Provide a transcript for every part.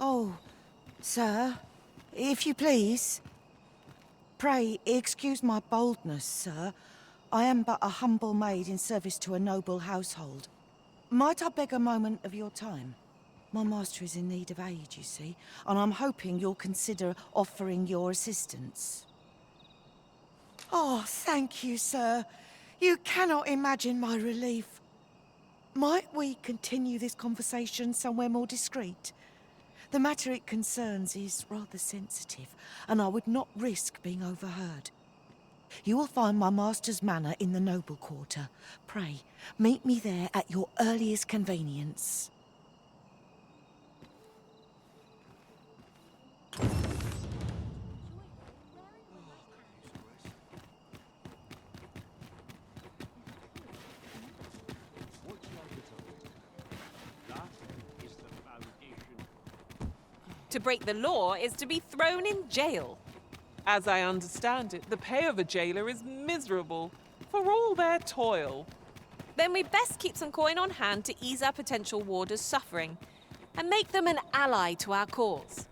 Oh, sir, if you please. Pray, excuse my boldness, sir. I am but a humble maid in service to a noble household. Might I beg a moment of your time? My master is in need of aid, you see, and I'm hoping you'll consider offering your assistance. Oh, thank you, sir. You cannot imagine my relief. Might we continue this conversation somewhere more discreet? The matter it concerns is rather sensitive, and I would not risk being overheard. You will find my master's manor in the noble quarter. Pray, meet me there at your earliest convenience. To break the law is to be thrown in jail. As I understand it, the pay of a jailer is miserable for all their toil. Then we best keep some coin on hand to ease our potential warders' suffering and make them an ally to our cause.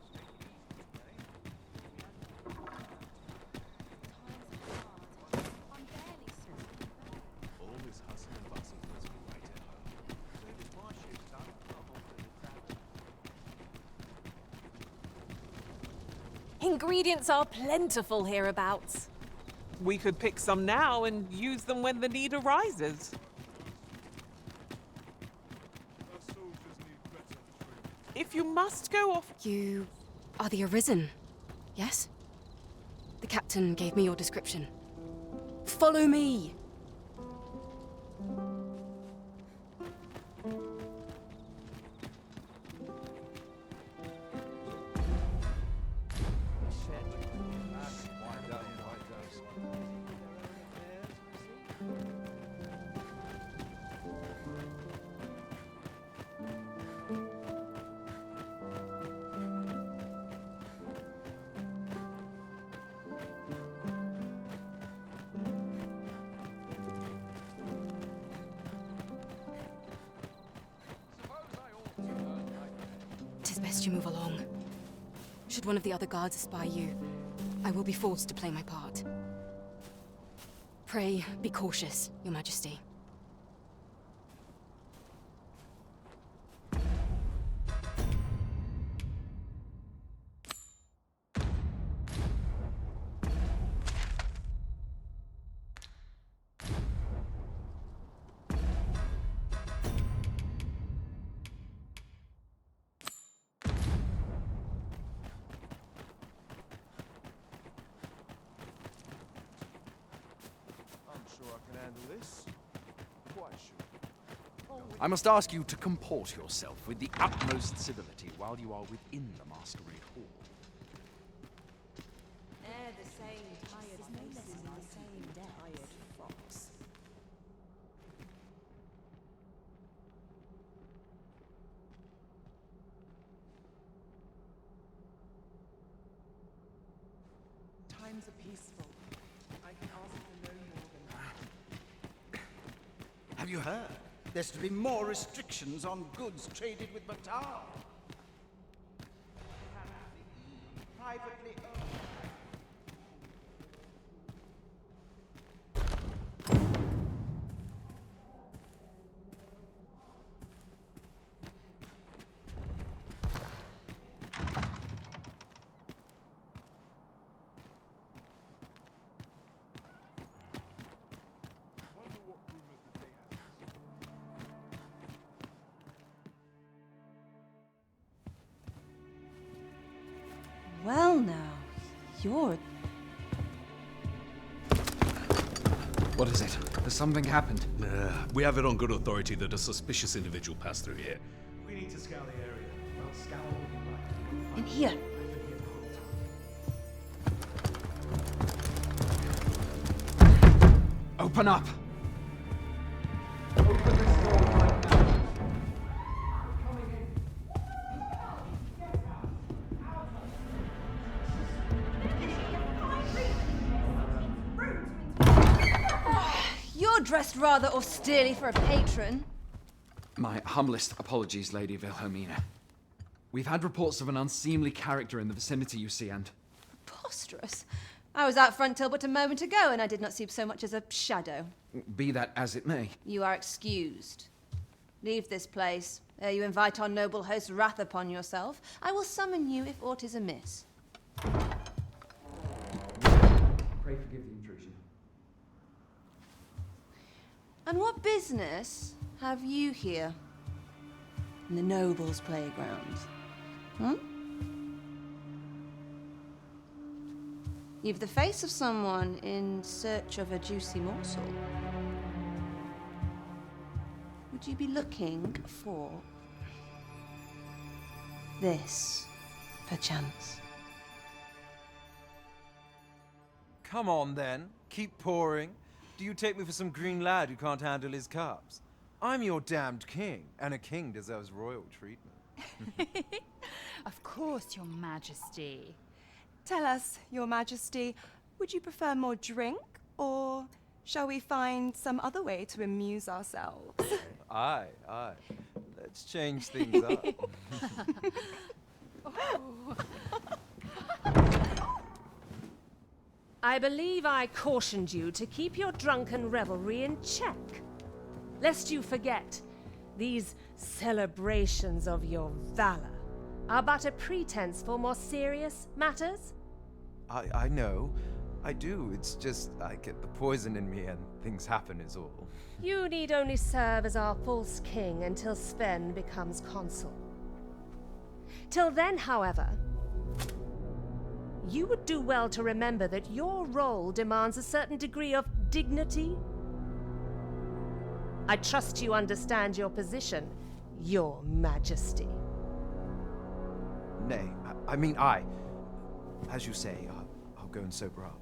Ingredients are plentiful hereabouts. We could pick some now and use them when the need arises. If you must go off... You are the Arisen, yes? The captain gave me your description. Follow me! Tis best you move along. Should one of the other guards espy you, I will be forced to play my part. Pray, be cautious, Your Majesty. I must ask you to comport yourself with the utmost civility while you are within the masquerade hall. They're the same tired faces in the same tired frocks. Times are peaceful. I can ask for no more than that. Have you heard? There's to be more restrictions on goods traded with Batar. Privately owned. Well now, you're... What is it? Has something happened? We have it on good authority that a suspicious individual passed through here. We need to scour the area. Well, scour all you like. in here. Open up! You're dressed rather austerely for a patron. My humblest apologies, Lady Wilhelmina. We've had reports of an unseemly character in the vicinity, you see, and... Preposterous. I was out front till but a moment ago, and I did not see so much as a shadow. Be that as it may. You are excused. Leave this place, ere you invite our noble host's wrath upon yourself. I will summon you if aught is amiss. Pray forgive the intrusion. And what business have you here? In the nobles' playground? Hmm? You've the face of someone in search of a juicy morsel. Would you be looking for this, perchance? Come on, then. Keep pouring. Do you take me for some green lad who can't handle his cups? I'm your damned king, and a king deserves royal treatment. Of course, Your Majesty. Tell us, Your Majesty, would you prefer more drink, or shall we find some other way to amuse ourselves? Aye. Let's change things up. I believe I cautioned you to keep your drunken revelry in check. Lest you forget, these celebrations of your valor are but a pretense for more serious matters. I know. I do. It's just I get the poison in me and things happen is all. You need only serve as our false king until Sven becomes consul. Till then, however, you would do well to remember that your role demands a certain degree of dignity. I trust you understand your position, Your Majesty. Nay, as you say, I'll go and sober up.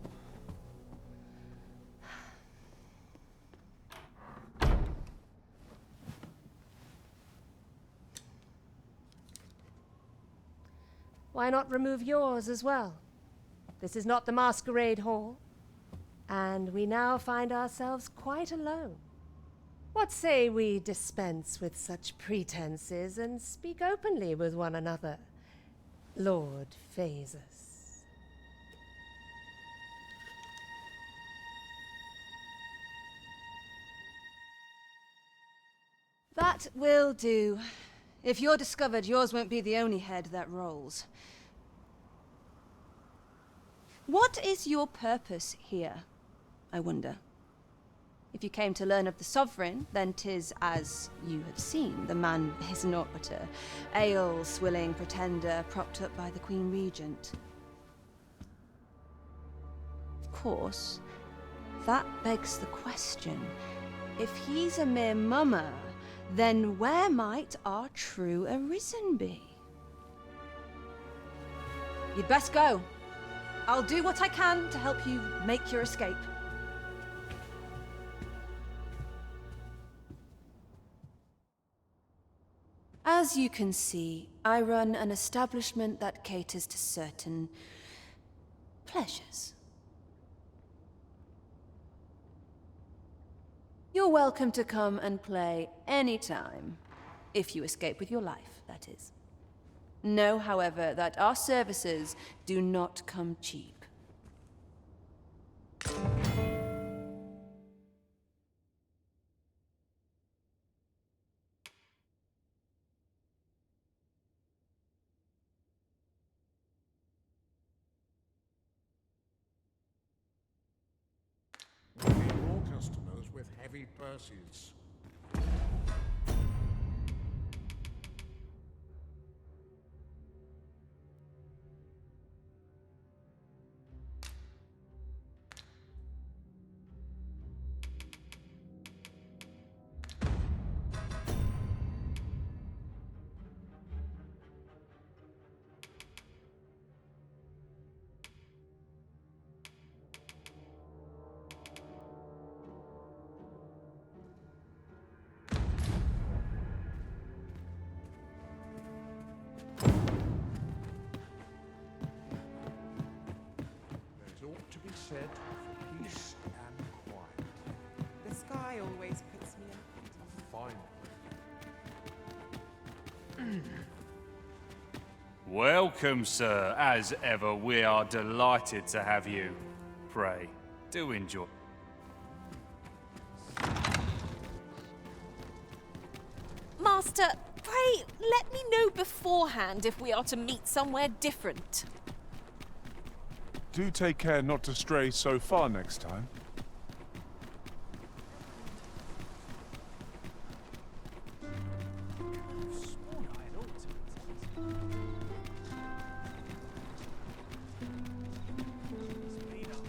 Why not remove yours as well? This is not the masquerade hall, and we now find ourselves quite alone. What say we dispense with such pretenses and speak openly with one another, Lord Phasus? That will do. If you're discovered, yours won't be the only head that rolls. What is your purpose here, I wonder? If you came to learn of the Sovereign, then 'tis as you have seen. The man is naught but a ale-swilling pretender propped up by the Queen Regent. Of course, that begs the question. If he's a mere mummer, then where might our true Arisen be? You'd best go. I'll do what I can to help you make your escape. As you can see, I run an establishment that caters to certain pleasures. You're welcome to come and play anytime, if you escape with your life, that is. Know, however, that our services do not come cheap. More customers with heavy purses. To be said for peace and quiet. The sky always puts me in. Fine. Welcome, sir. As ever, we are delighted to have you. Pray, do enjoy. Master, pray let me know beforehand if we are to meet somewhere different. Do take care not to stray so far next time.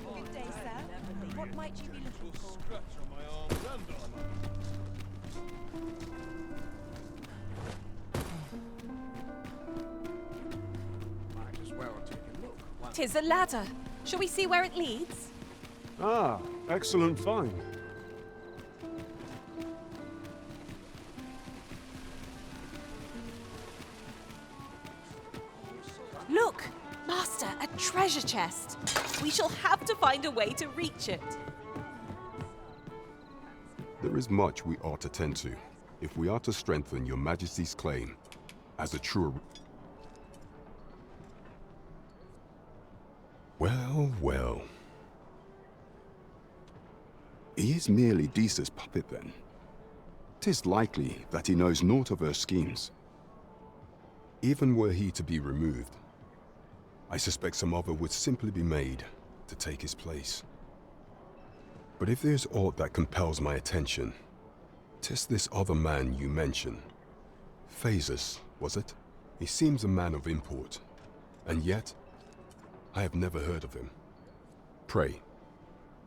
Good day, sir. What might you be looking for? Might as well take a look. 'Tis a ladder. Shall we see where it leads? Ah, excellent find. Look! Master, a treasure chest. We shall have to find a way to reach it. There is much we ought to tend to, if we are to strengthen your Majesty's claim as a true... Well, well. He is merely Disa's puppet, then. 'Tis likely that he knows naught of her schemes. Even were he to be removed, I suspect some other would simply be made to take his place. But if there's aught that compels my attention, 'tis this other man you mention. Phases, was it? He seems a man of import, and yet I have never heard of him. Pray,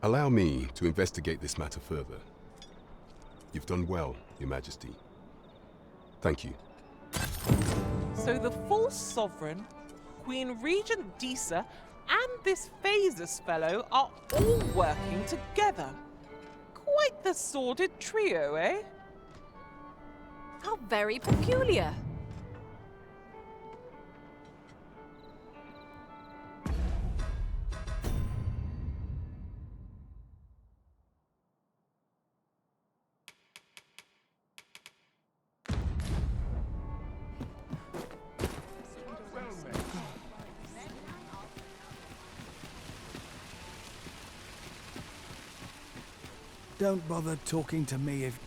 allow me to investigate this matter further. You've done well, Your Majesty. Thank you. So the false sovereign, Queen Regent Disa, and this Phases fellow are all working together. Quite the sordid trio, eh? How very peculiar. Don't bother talking to me if...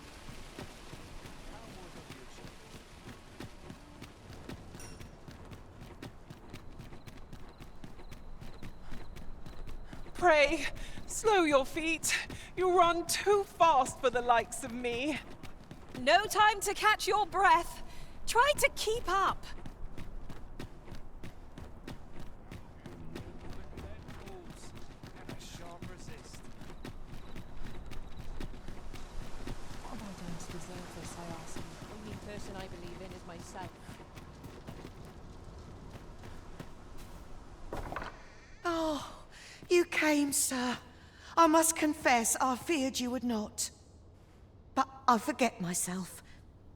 Pray, slow your feet. You run too fast for the likes of me. No time to catch your breath. Try to keep up. What have I done to deserve this, I ask? The only person I believe in is myself. Oh, you came, sir. I must confess, I feared you would not. But I forget myself.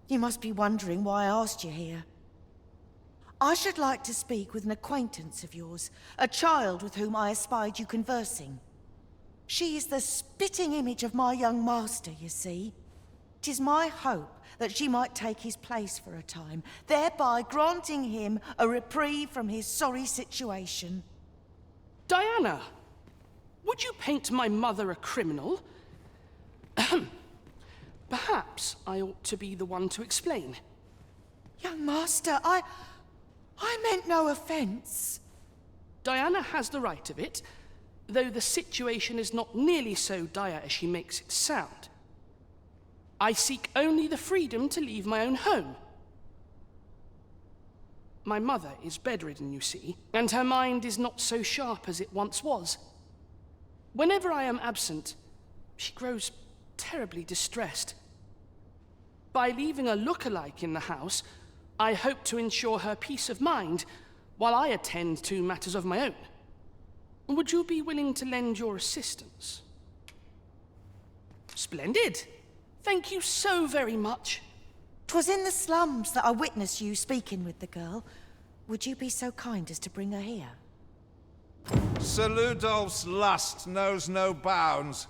You must be wondering why I asked you here. I should like to speak with an acquaintance of yours, a child with whom I espied you conversing. She is the spitting image of my young master, you see. 'Tis my hope that she might take his place for a time, thereby granting him a reprieve from his sorry situation. Diana, would you paint my mother a criminal? Perhaps I ought to be the one to explain. Young master, I meant no offense. Diana has the right of it, though the situation is not nearly so dire as she makes it sound. I seek only the freedom to leave my own home. My mother is bedridden, you see, and her mind is not so sharp as it once was. Whenever I am absent, she grows terribly distressed. By leaving a look-alike in the house, I hope to ensure her peace of mind while I attend to matters of my own. Would you be willing to lend your assistance? Splendid. Thank you so very much. 'Twas in the slums that I witnessed you speaking with the girl. Would you be so kind as to bring her here? Sir Ludolph's lust knows no bounds.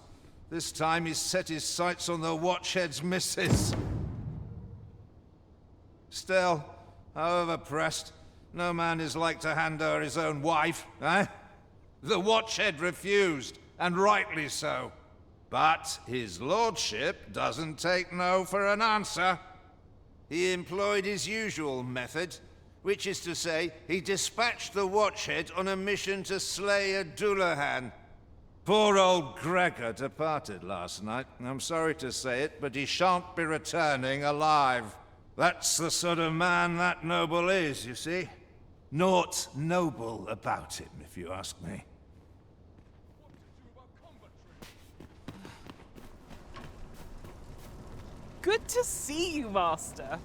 This time he's set his sights on the Watchhead's missus. Still, however pressed, No man is like to hand her his own wife, eh? The Watchhead refused, and rightly so. But his lordship doesn't take no for an answer. He employed his usual method, which is to say, he dispatched the Watchhead on a mission to slay a Dullahan. Poor old Gregor departed last night. I'm sorry to say it, but he shan't be returning alive. That's the sort of man that noble is, you see. Naught noble about him, if you ask me. Good to see you, Master.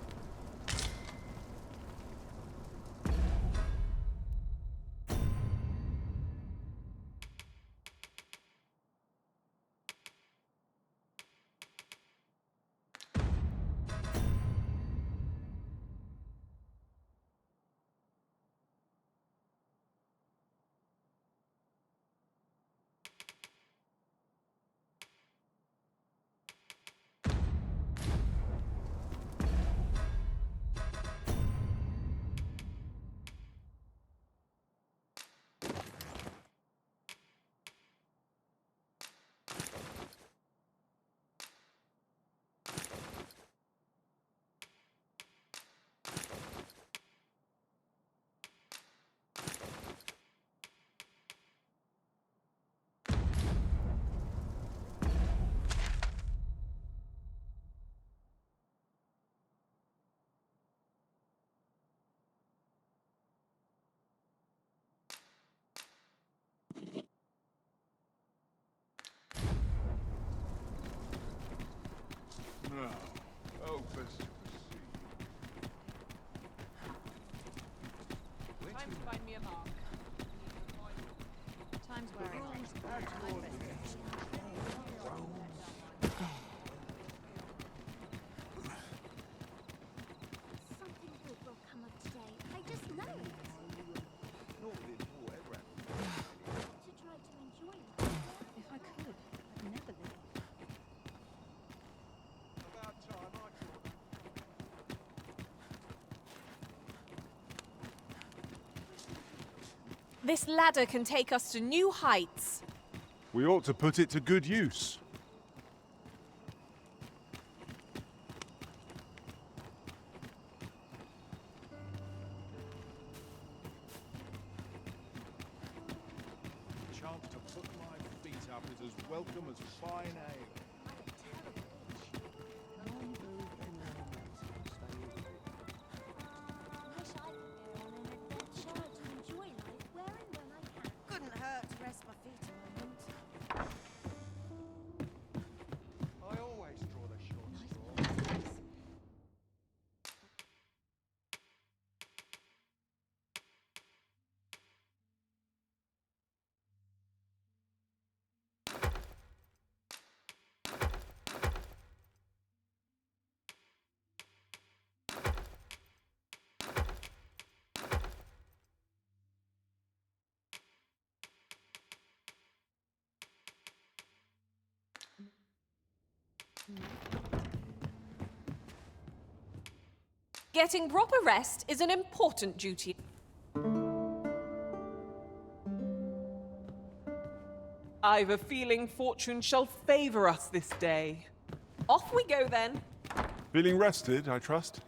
Oh, best to Time to find me a mark. Time's wearing Something good will come of today. I just know it. To try to enjoy it. If I could, I'd never leave. This ladder can take us to new heights. We ought to put it to good use. The chance to put my feet up is as welcome as fine ale. Couldn't hurt to rest my feet a moment. I always draw the short straw. Getting proper rest is an important duty. I've a feeling fortune shall favor us this day. Off we go then. Feeling rested, I trust?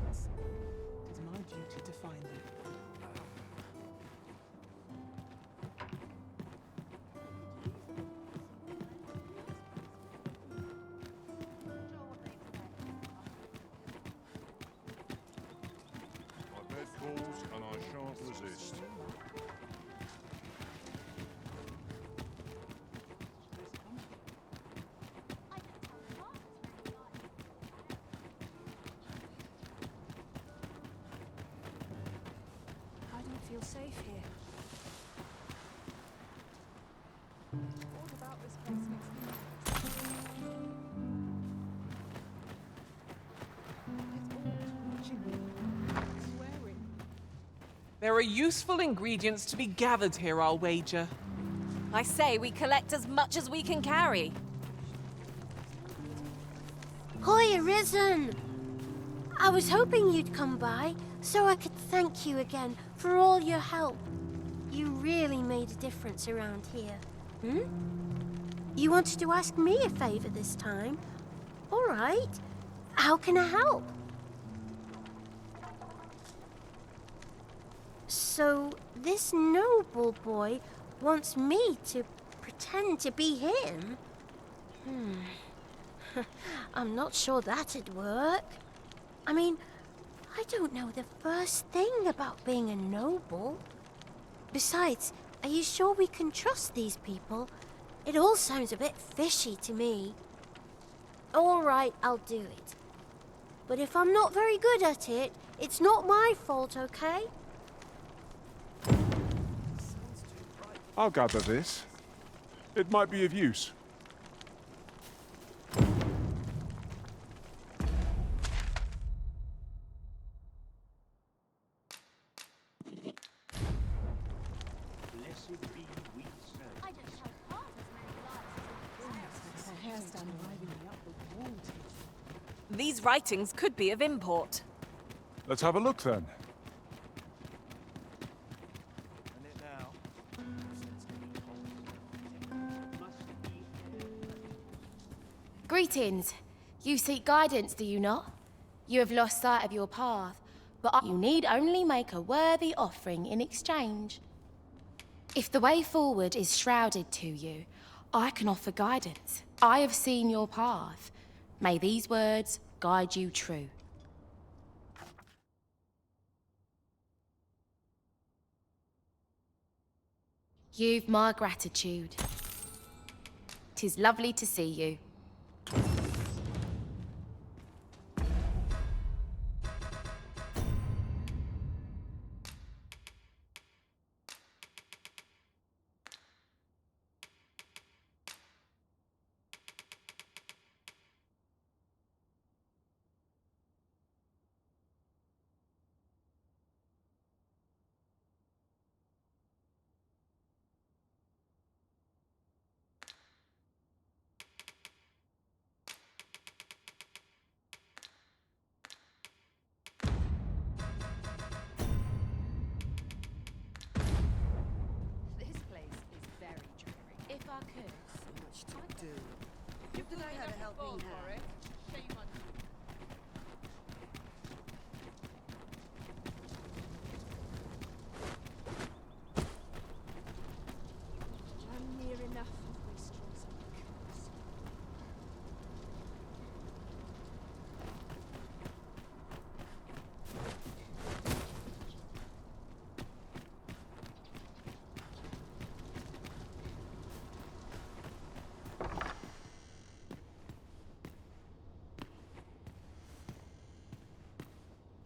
It's my duty to find them. My bed calls and I shan't resist. I don't feel safe here. All about this place makes me nervous. It's all watching me. Swearing. There are useful ingredients to be gathered here, I'll wager. I say we collect as much as we can carry. Hi, Arisen! I was hoping you'd come by so I could thank you again for all your help. You really made a difference around here. You wanted to ask me a favor this time? All right. How can I help? So, this noble boy wants me to pretend to be him? I'm not sure that'd work. I mean, I don't know the first thing about being a noble. Besides, are you sure we can trust these people? It all sounds a bit fishy to me. All right, I'll do it. But if I'm not very good at it, it's not my fault, okay? I'll gather this. It might be of use. These writings could be of import. Let's have a look then. Greetings. You seek guidance, do you not? You have lost sight of your path, but you need only make a worthy offering in exchange. If the way forward is shrouded to you, I can offer guidance. I have seen your path. May these words guide you true. You've my gratitude. 'Tis lovely to see you.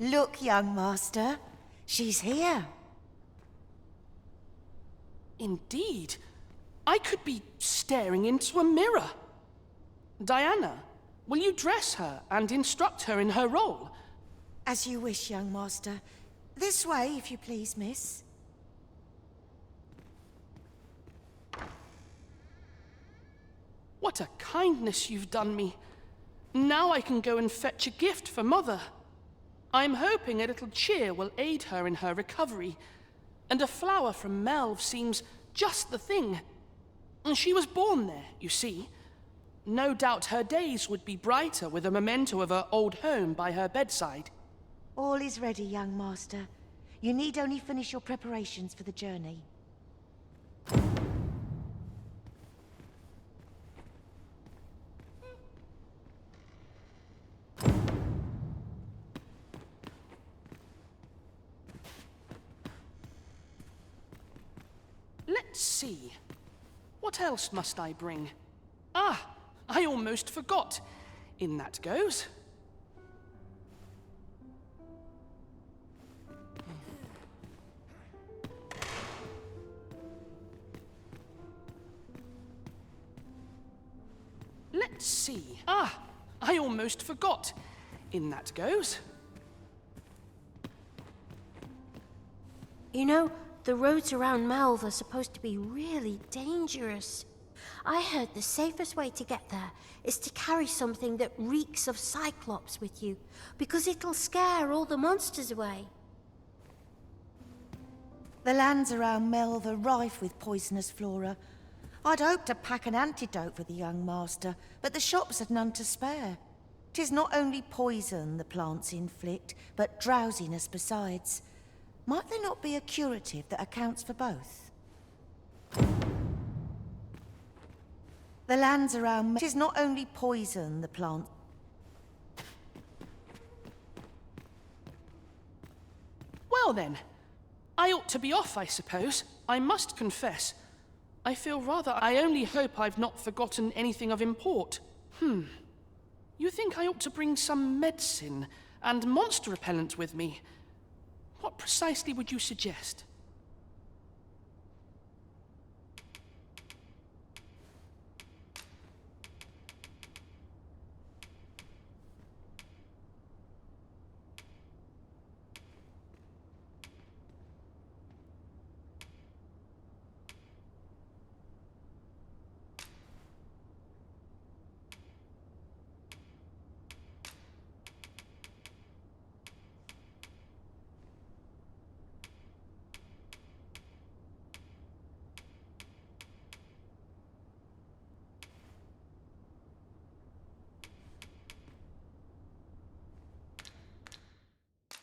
Look, young master. She's here. Indeed. I could be staring into a mirror. Diana, will you dress her and instruct her in her role? As you wish, young master. This way, if you please, miss. What a kindness you've done me. Now I can go and fetch a gift for Mother. I'm hoping a little cheer will aid her in her recovery, and a flower from Melve seems just the thing. She was born there, you see. No doubt her days would be brighter with a memento of her old home by her bedside. All is ready, young master. You need only finish your preparations for the journey. Let's see. What else must I bring? Ah, I almost forgot. In that goes. Let's see. Ah, I almost forgot. In that goes. You know, the roads around Melve are supposed to be really dangerous. I heard the safest way to get there is to carry something that reeks of Cyclops with you, because it'll scare all the monsters away. The lands around Melve are rife with poisonous flora. I'd hoped to pack an antidote for the young master, but the shops had none to spare. 'Tis not only poison the plants inflict, but drowsiness besides. Might there not be a curative that accounts for both? The lands around... 'Tis not only poison the plant... Well then, I ought to be off, I suppose. I must confess, I feel rather... I only hope I've not forgotten anything of import. You think I ought to bring some medicine and monster repellent with me? What precisely would you suggest?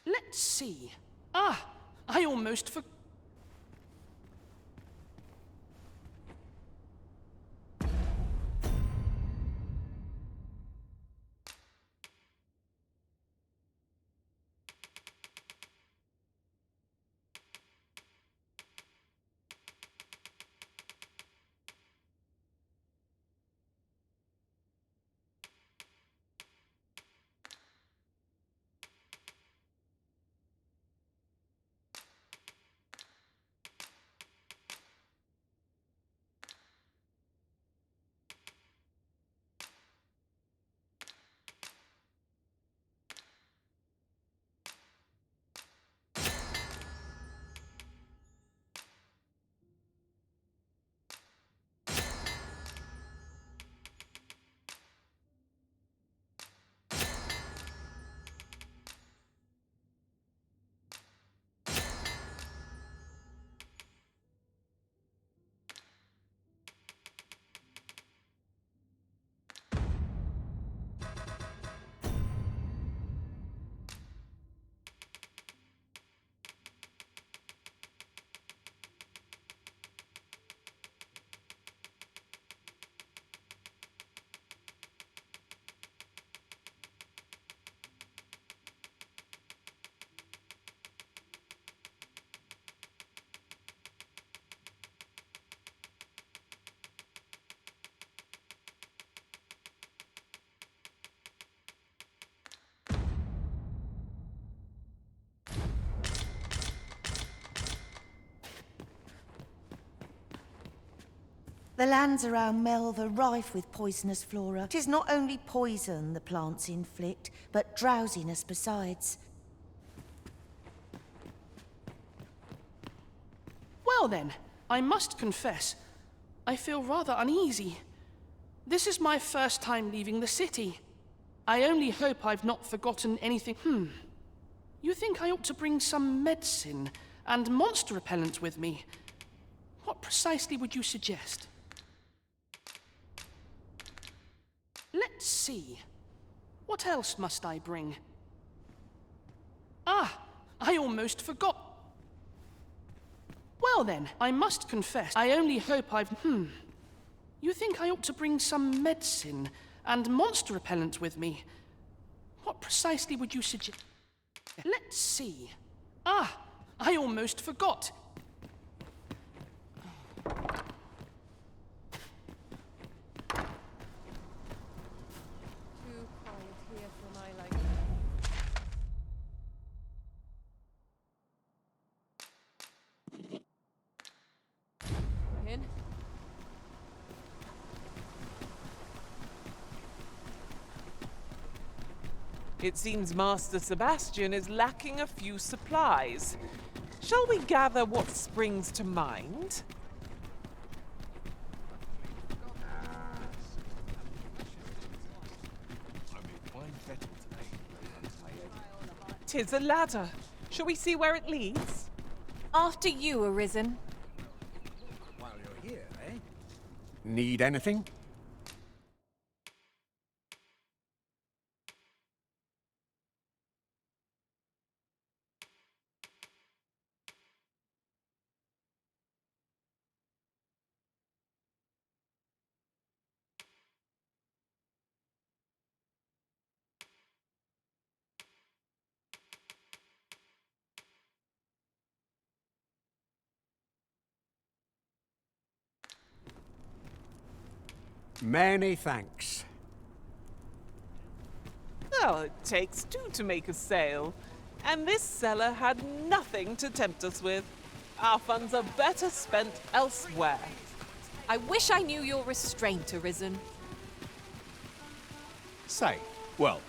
Let's see. I almost forgot. The lands around Melve are rife with poisonous flora. 'Tis not only poison the plants inflict, but drowsiness besides. Well then, I must confess, I feel rather uneasy. This is my first time leaving the city. I only hope I've not forgotten anything. You think I ought to bring some medicine and monster repellent with me? What precisely would you suggest? Let's see. What else must I bring? I almost forgot. Well then, I must confess, I only hope I've... You think I ought to bring some medicine and monster repellent with me? What precisely would you suggest? Let's see. I almost forgot. Too quiet here for my liking. In. It seems Master Sebastian is lacking a few supplies. Shall we gather what springs to mind? 'Tis a ladder. Shall we see where it leads? After you, Arisen. While you're here, eh? Need anything? Many thanks. Oh, it takes two to make a sale. And this seller had nothing to tempt us with. Our funds are better spent elsewhere. I wish I knew your restraint, Arisen. Say, well,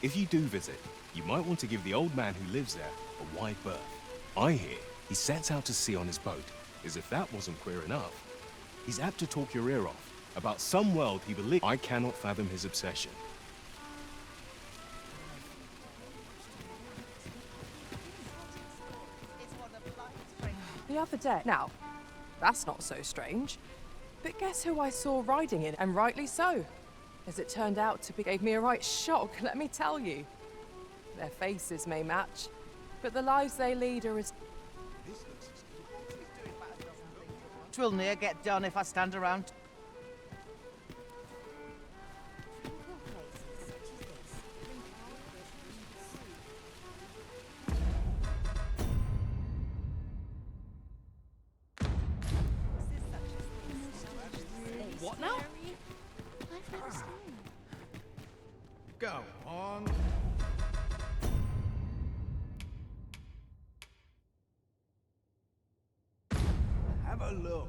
if you do visit, you might want to give the old man who lives there a wide berth. I hear he sets out to sea on his boat, as if that wasn't queer enough. He's apt to talk your ear off about some world he believes. I cannot fathom his obsession. The other day. Now, that's not so strange. But guess who I saw riding in, and rightly so. As it turned out to be, gave me a right shock, let me tell you. Their faces may match, but the lives they lead are as... 'Twill near get done if I stand around. What now? Go on. Have a look.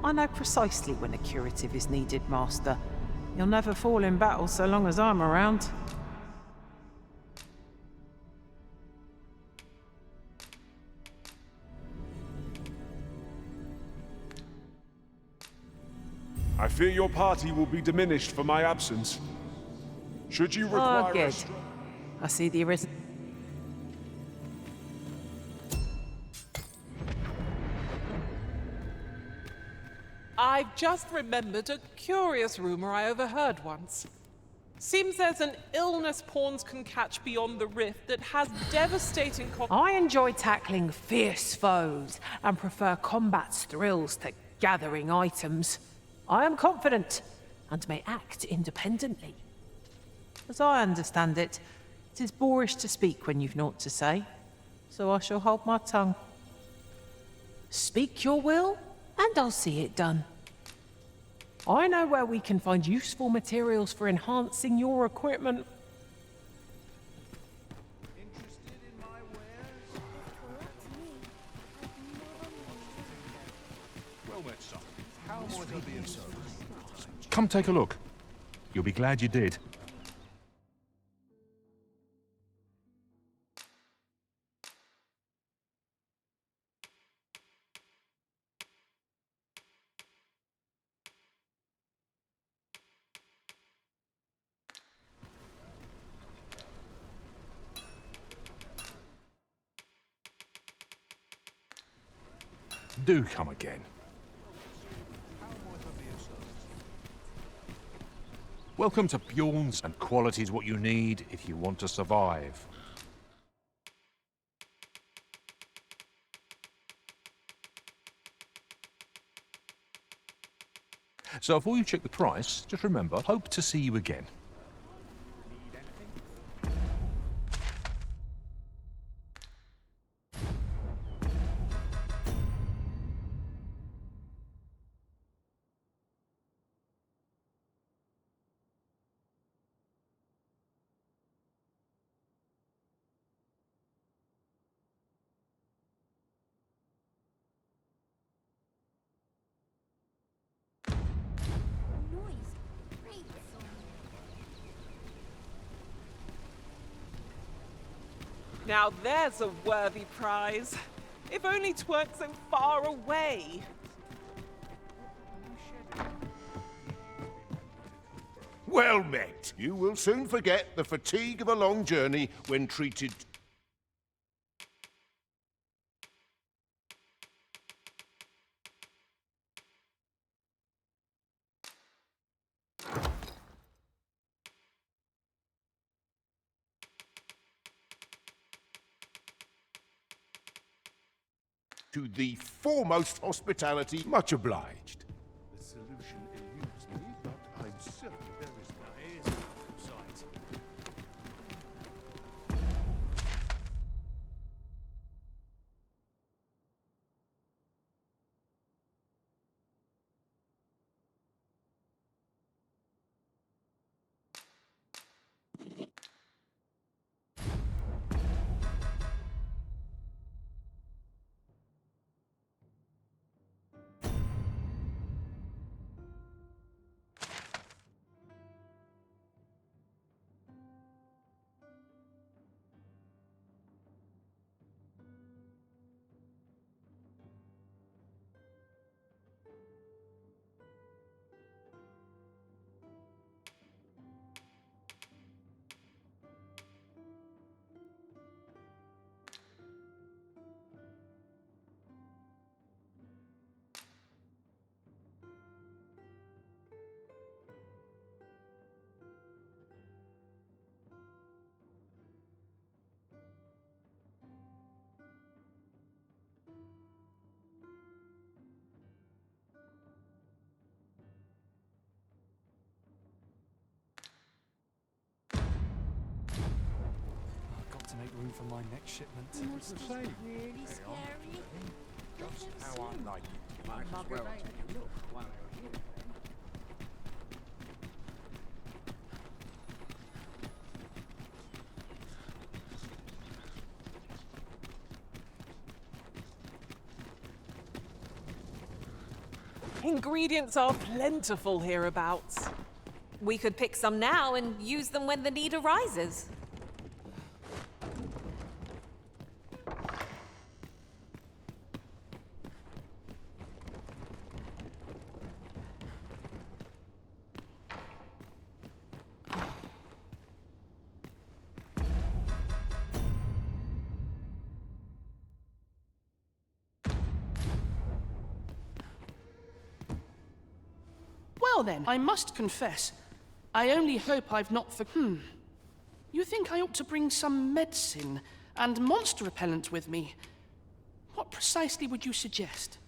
I know precisely when a curative is needed, Master. You'll never fall in battle so long as I'm around. I fear your party will be diminished for my absence. Should you require Oh, good. I see the Arisen. I've just remembered a curious rumor I overheard once. Seems there's an illness pawns can catch beyond the rift that has devastating I enjoy tackling fierce foes and prefer combat's thrills to gathering items. I am confident and may act independently. As I understand it, it is boorish to speak when you've naught to say, so I shall hold my tongue. Speak your will, and I'll see it done. I know where we can find useful materials for enhancing your equipment. Well met, son. How might I be of service? Come take a look. You'll be glad you did. Do come again. Welcome to Bjorn's, and quality's what you need if you want to survive. So before you check the price, just remember, hope to see you again. Now there's a worthy prize. If only 'tweren't so far away. Well met. You will soon forget the fatigue of a long journey when treated... to the foremost hospitality. Much obliged. The solution eludes me, but I'm certain there is one. Besides. To make room for my next shipment. Must be really scary. Just how I like it. Might as well take a look while you're here. Ingredients are plentiful hereabouts. We could pick some now and use them when the need arises. Well then, I must confess, I only hope I've not You think I ought to bring some medicine and monster repellent with me? What precisely would you suggest?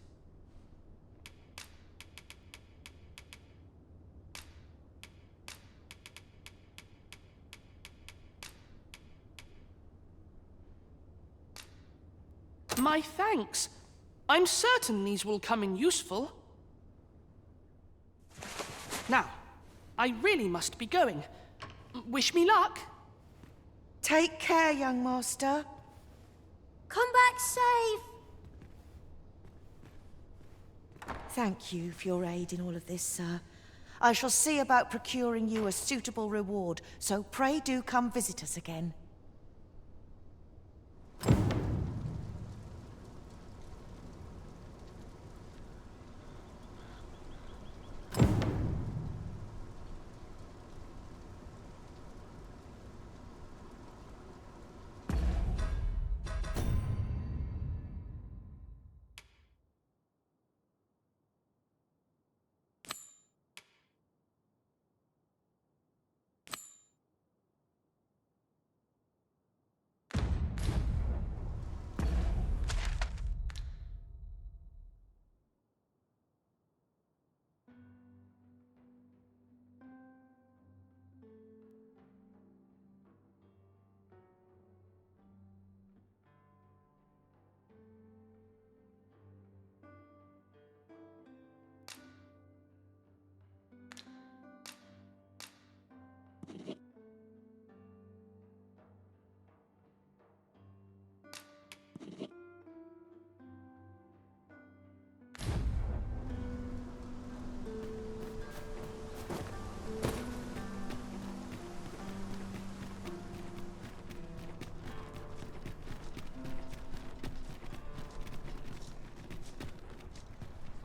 My thanks. I'm certain these will come in useful. Now, I really must be going. Wish me luck. Take care, young master. Come back safe. Thank you for your aid in all of this, sir. I shall see about procuring you a suitable reward, so pray do come visit us again.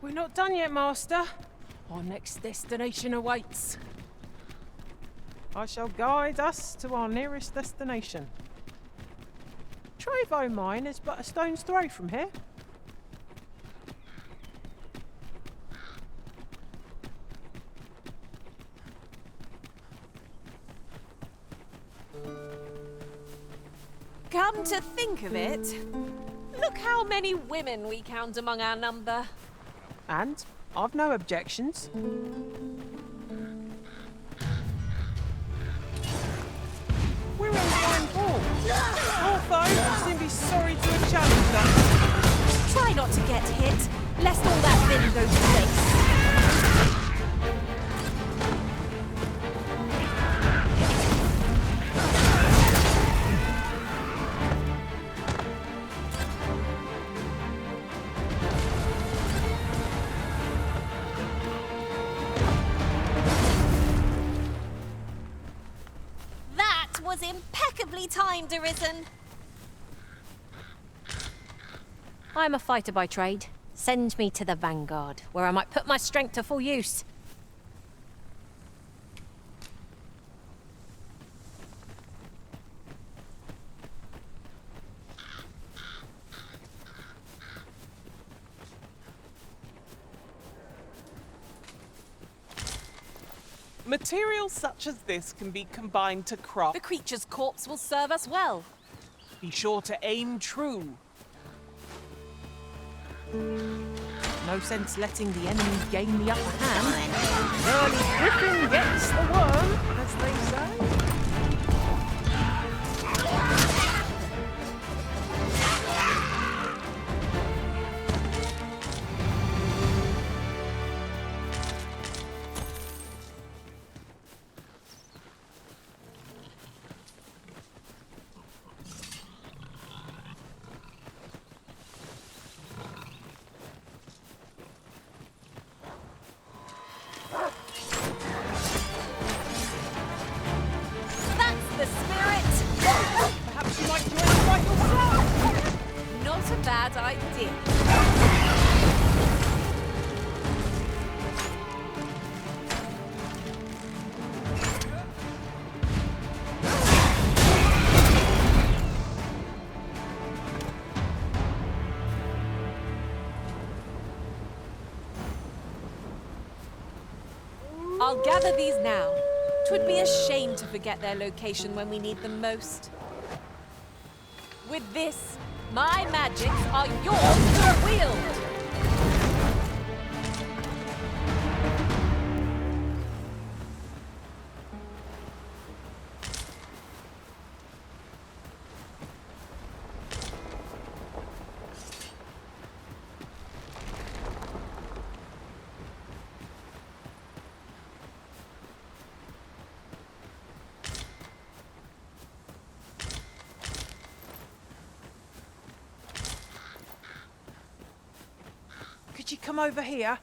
We're not done yet, Master. Our next destination awaits. I shall guide us to our nearest destination. Trevo Mine is but a stone's throw from here. Come to think of it, look how many women we count among our number. And I've no objections. We're in line 4. Our foe will soon be sorry to have challenged us. Try not to get hit, lest all that vim go to waste. Was impeccably timed, Arisen. I'm a fighter by trade. Send me to the Vanguard, where I might put my strength to full use. Materials such as this can be combined to craft. The creature's corpse will serve us well. Be sure to aim true. No sense letting the enemy gain the upper hand. Early griffin gets the worm, as they say. I'll gather these now. 'Twould be a shame to forget their location when we need them most. With this, my magics are yours to wield! Could you come over here?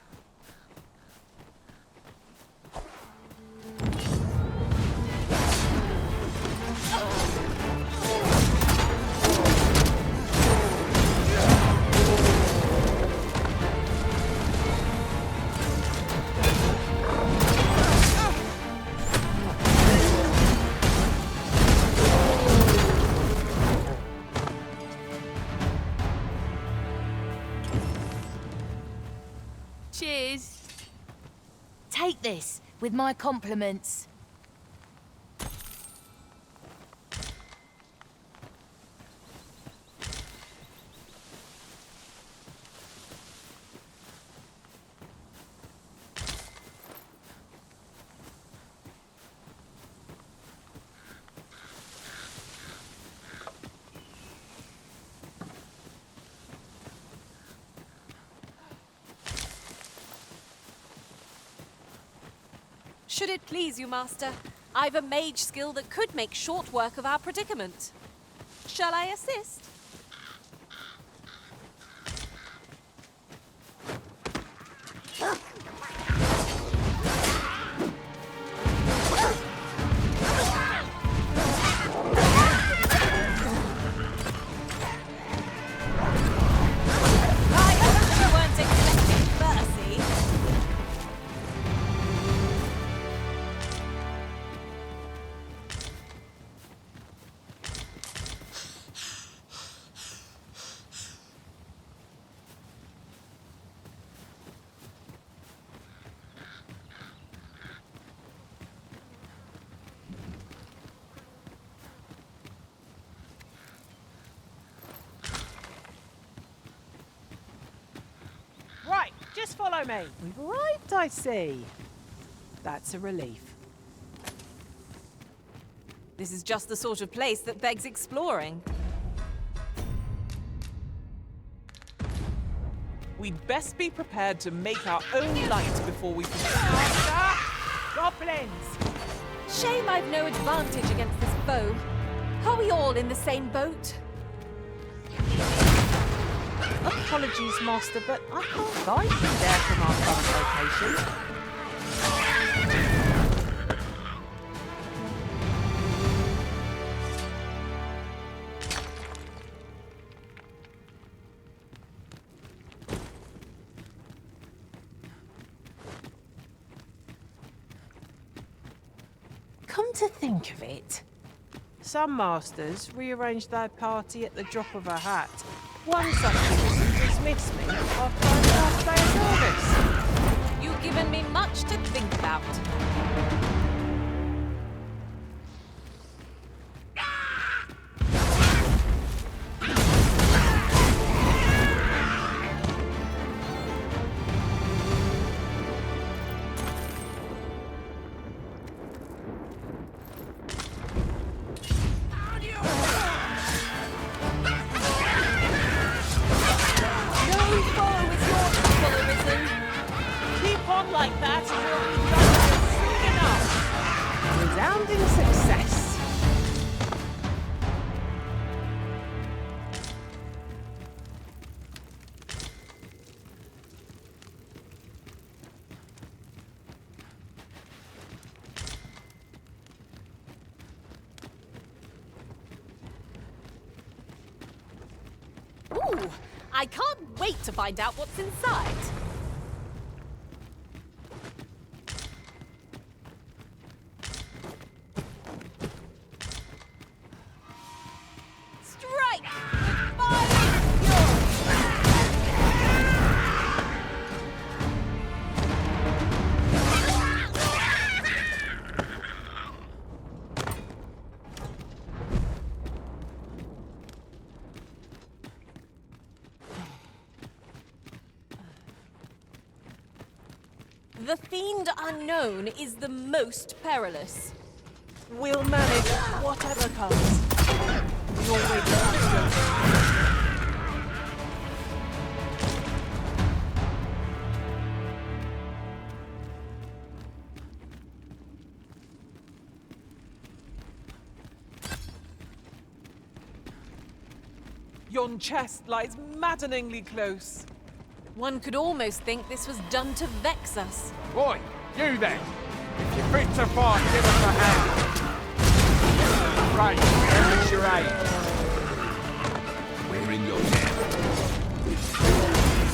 Cheers. Take this with my compliments. Should it please you, Master, I've a mage skill that could make short work of our predicament. Shall I assist? I hope you weren't expecting mercy. Just follow me. We've arrived, I see. That's a relief. This is just the sort of place that begs exploring. We'd best be prepared to make our own light before we can... Goblins! Shame I've no advantage against this foe. Are we all in the same boat? Apologies, Master, but I can't guide you there from our current location. Come to think of it, some masters rearrange their party at the drop of a hat. One such person dismissed me after my last day of service. You've given me much to think about. Like that, and we'll be done soon enough. Resounding success. Ooh, I can't wait to find out what's inside. The Fiend Unknown is the most perilous. We'll manage whatever comes. We always have Yon chest lies maddeningly close. One could almost think this was done to vex us. Oi, you then! If you're fit to fight, give us a hand! Right, where's your aid? We're in your debt.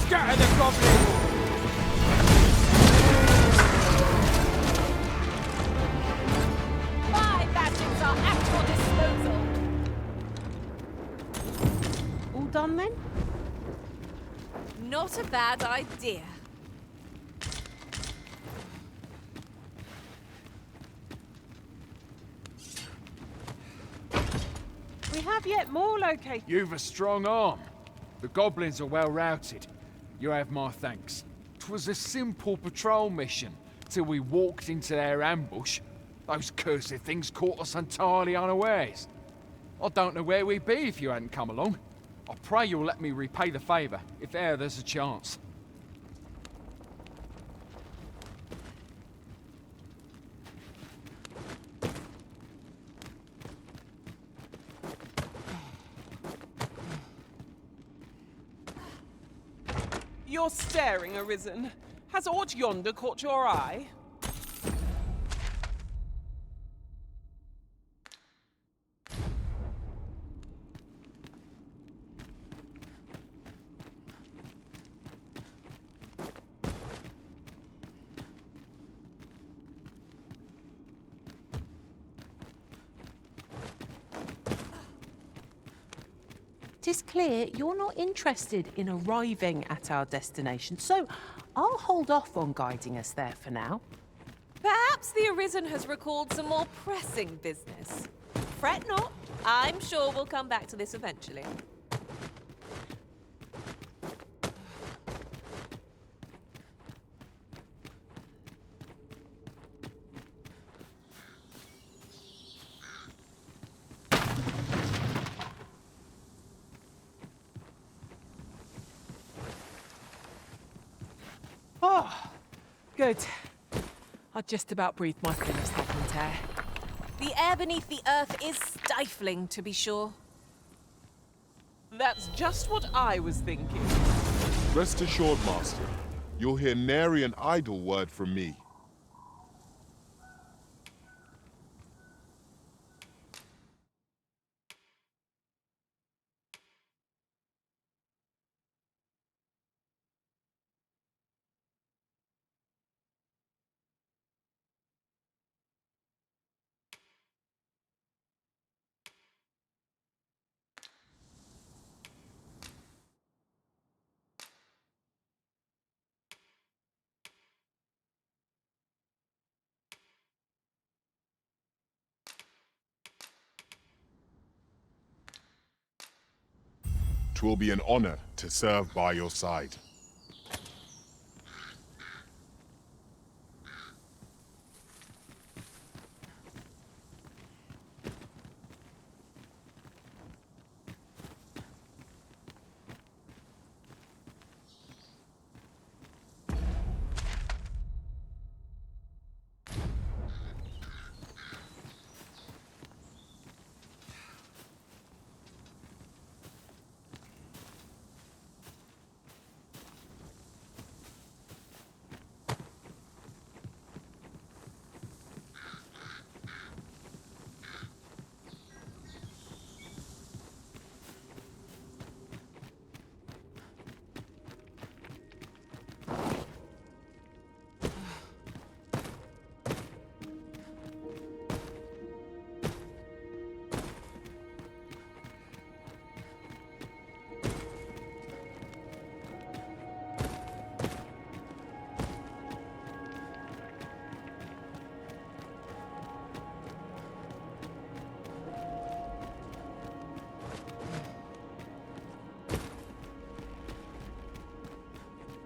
Scatter the goblins! My magics are at your disposal. All done then? Not a bad idea. We have yet more located. You've a strong arm. The goblins are well routed. You have my thanks. 'Twas a simple patrol mission, till we walked into their ambush. Those cursed things caught us entirely unawares. I don't know where we'd be if you hadn't come along. I pray you'll let me repay the favour, if e'er there's a chance. You're staring, Arisen. Has aught yonder caught your eye? It's clear you're not interested in arriving at our destination, so I'll hold off on guiding us there for now. Perhaps the Arisen has recalled some more pressing business. Fret not. I'm sure we'll come back to this eventually. Oh, good. I just about breathed my fullest happened air. The air beneath the earth is stifling, to be sure. That's just what I was thinking. Rest assured, Master. You'll hear nary an idle word from me. Twill be an honor to serve by your side.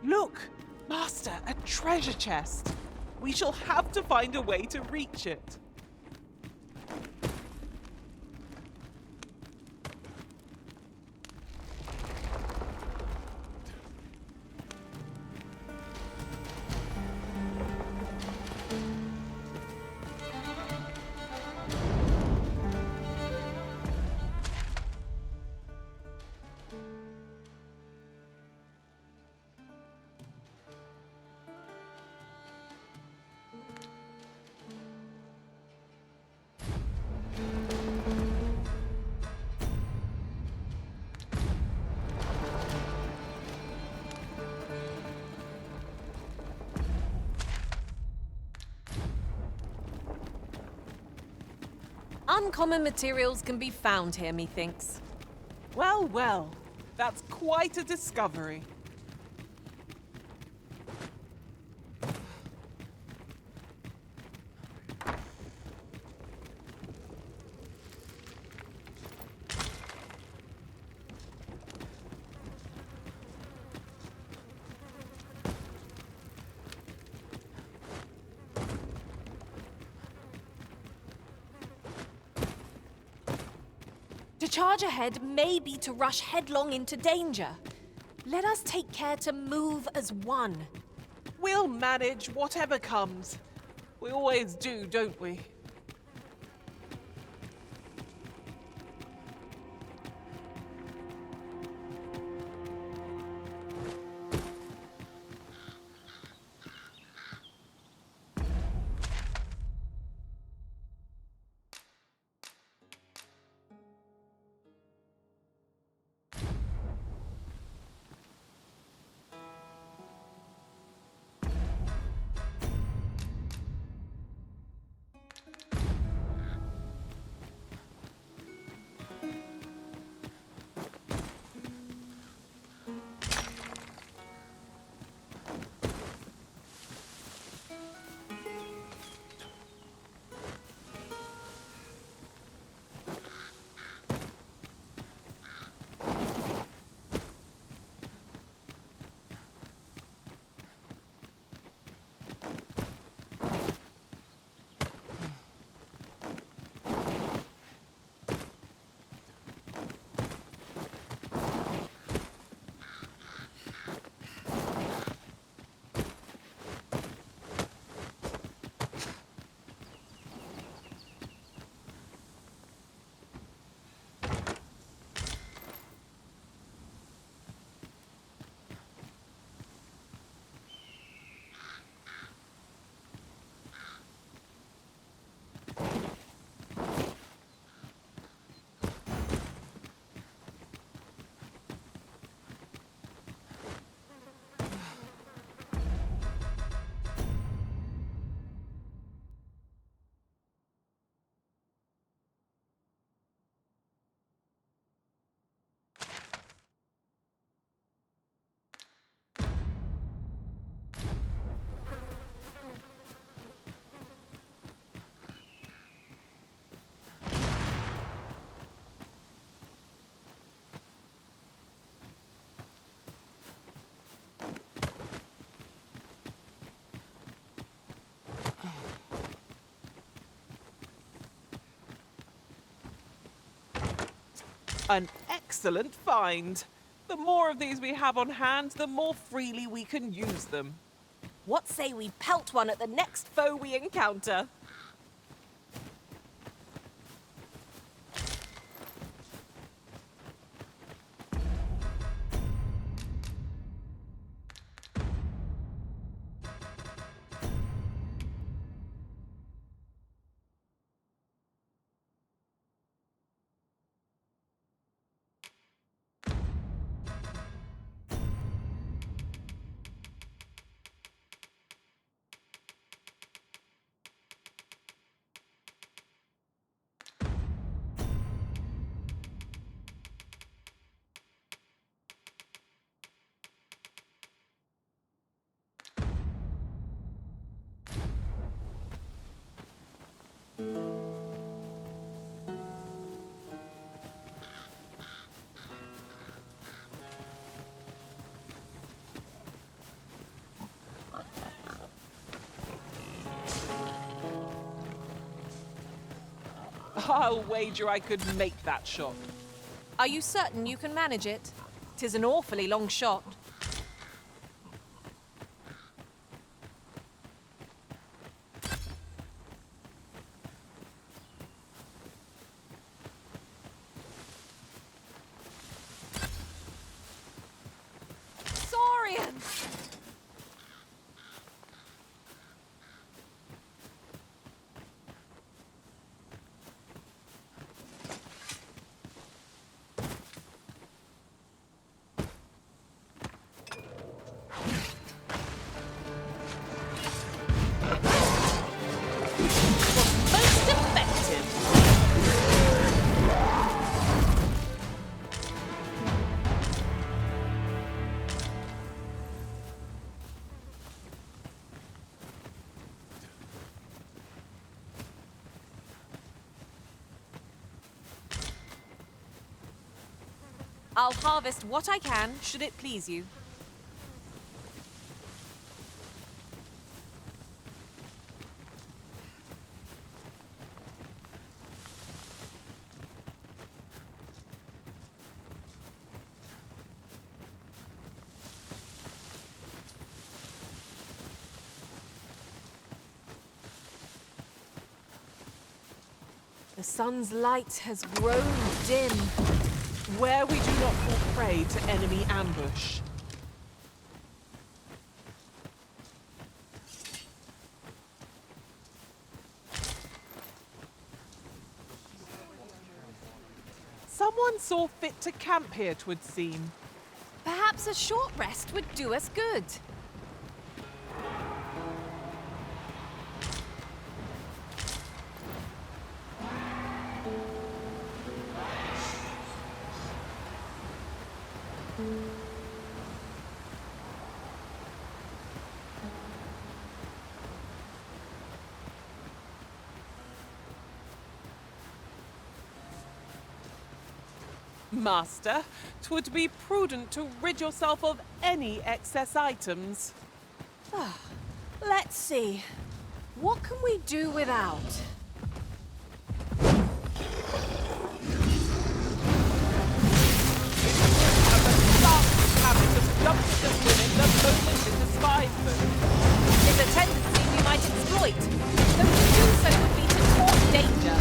Look! Master, a treasure chest! We shall have to find a way to reach it. Uncommon materials can be found here, methinks. Well, well, that's quite a discovery. To charge ahead may be to rush headlong into danger. Let us take care to move as one. We'll manage whatever comes. We always do, don't we? An excellent find. The more of these we have on hand, the more freely we can use them. What say we pelt one at the next foe we encounter? I'll wager I could make that shot. Are you certain you can manage it? 'Tis an awfully long shot. Saurian! Most effective. I'll harvest what I can, should it please you. The sun's light has grown dim. Where we do not fall prey to enemy ambush. Someone saw fit to camp here, 'twould seem. Perhaps a short rest would do us good. Master, 'twould be prudent to rid yourself of any excess items. Let's see. What can we do without? Habit of dumpster women the moment it despises them. It's a tendency we might exploit, though to do so would be to court danger.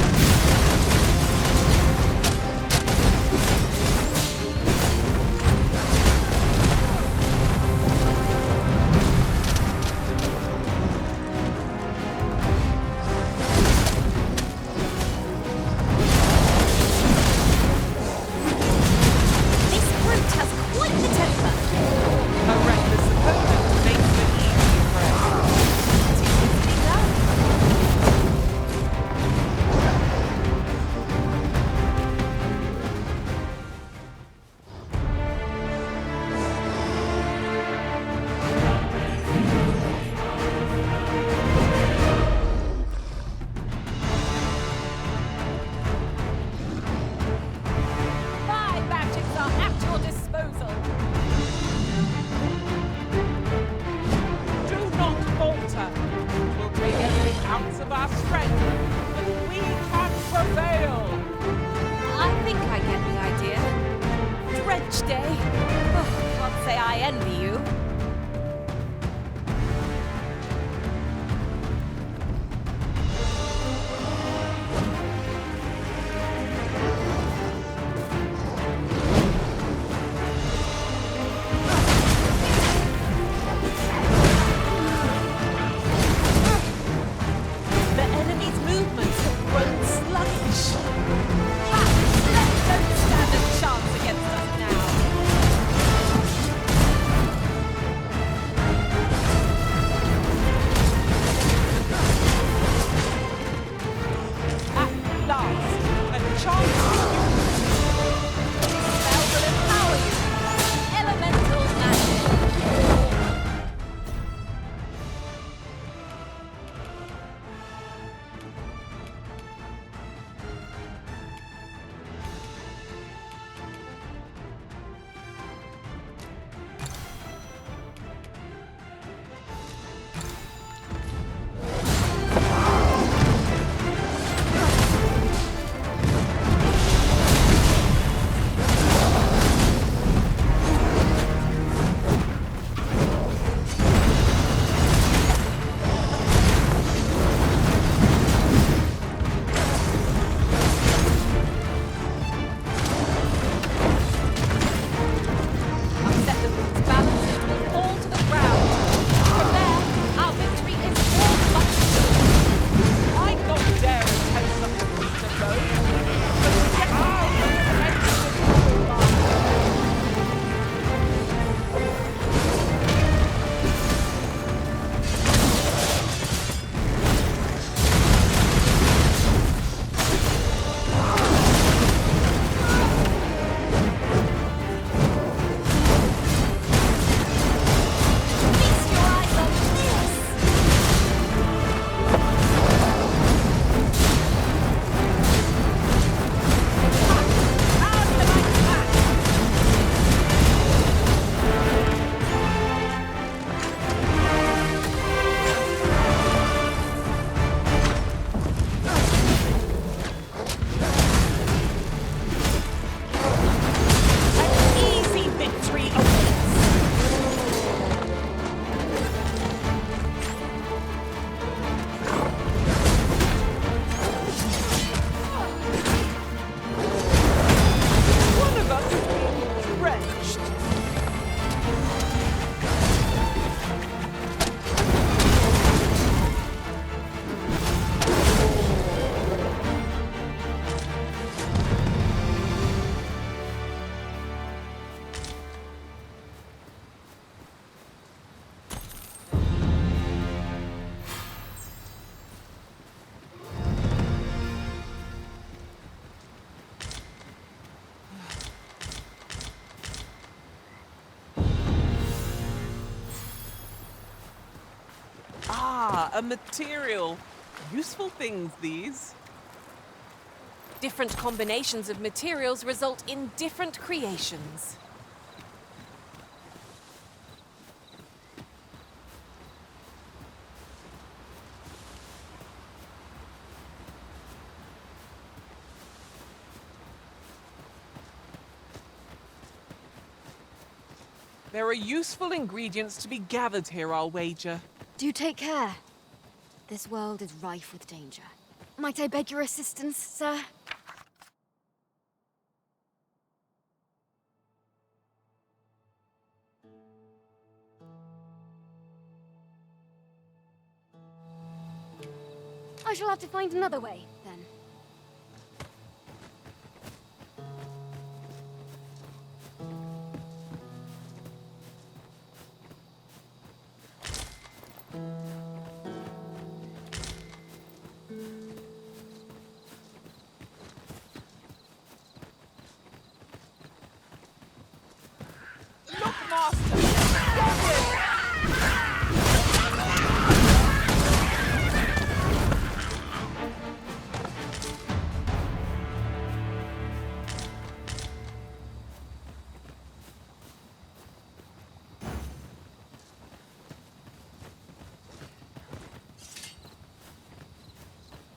This brute has quite the temper. A reckless opponent makes for ease. each day. Oh, can't say I envy you. The enemy's movements have grown sluggish. Don't stand a chance against us now. At last, a chance for you. This spell will empower you. Elemental magic. Upset the group's balance and will fall to the ground. From there, our victory is all but sure. I'd not dare attempt such a feat alone. But to get Feast your eyes on this! How's the mighty pack? An easy victory awaits. one of us is being drenched. Ah, a material. Useful things, these. Different combinations of materials result in different creations. There are useful ingredients to be gathered here, I'll wager. Do take care. This world is rife with danger. Might I beg your assistance, sir? I shall have to find another way, then. Look, Master! Goblin!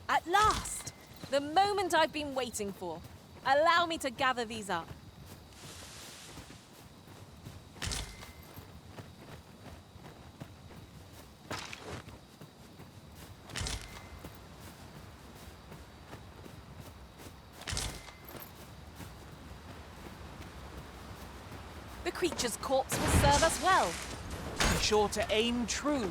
At last! The moment I've been waiting for. Allow me to gather these up. creature's corpse will serve us well. Be sure to aim true.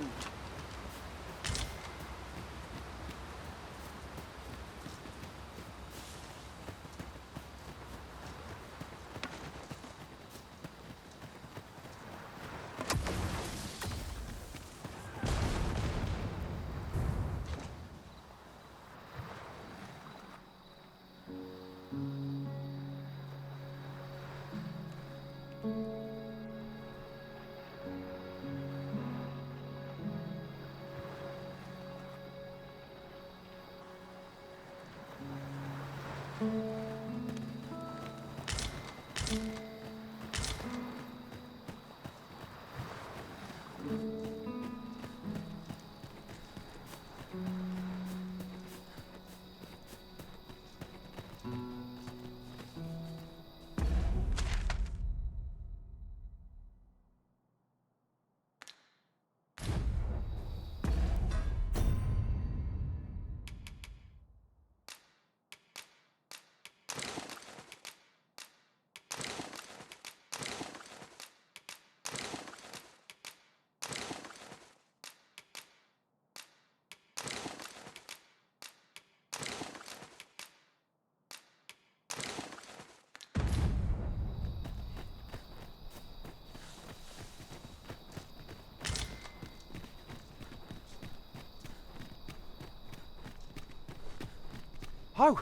Oh,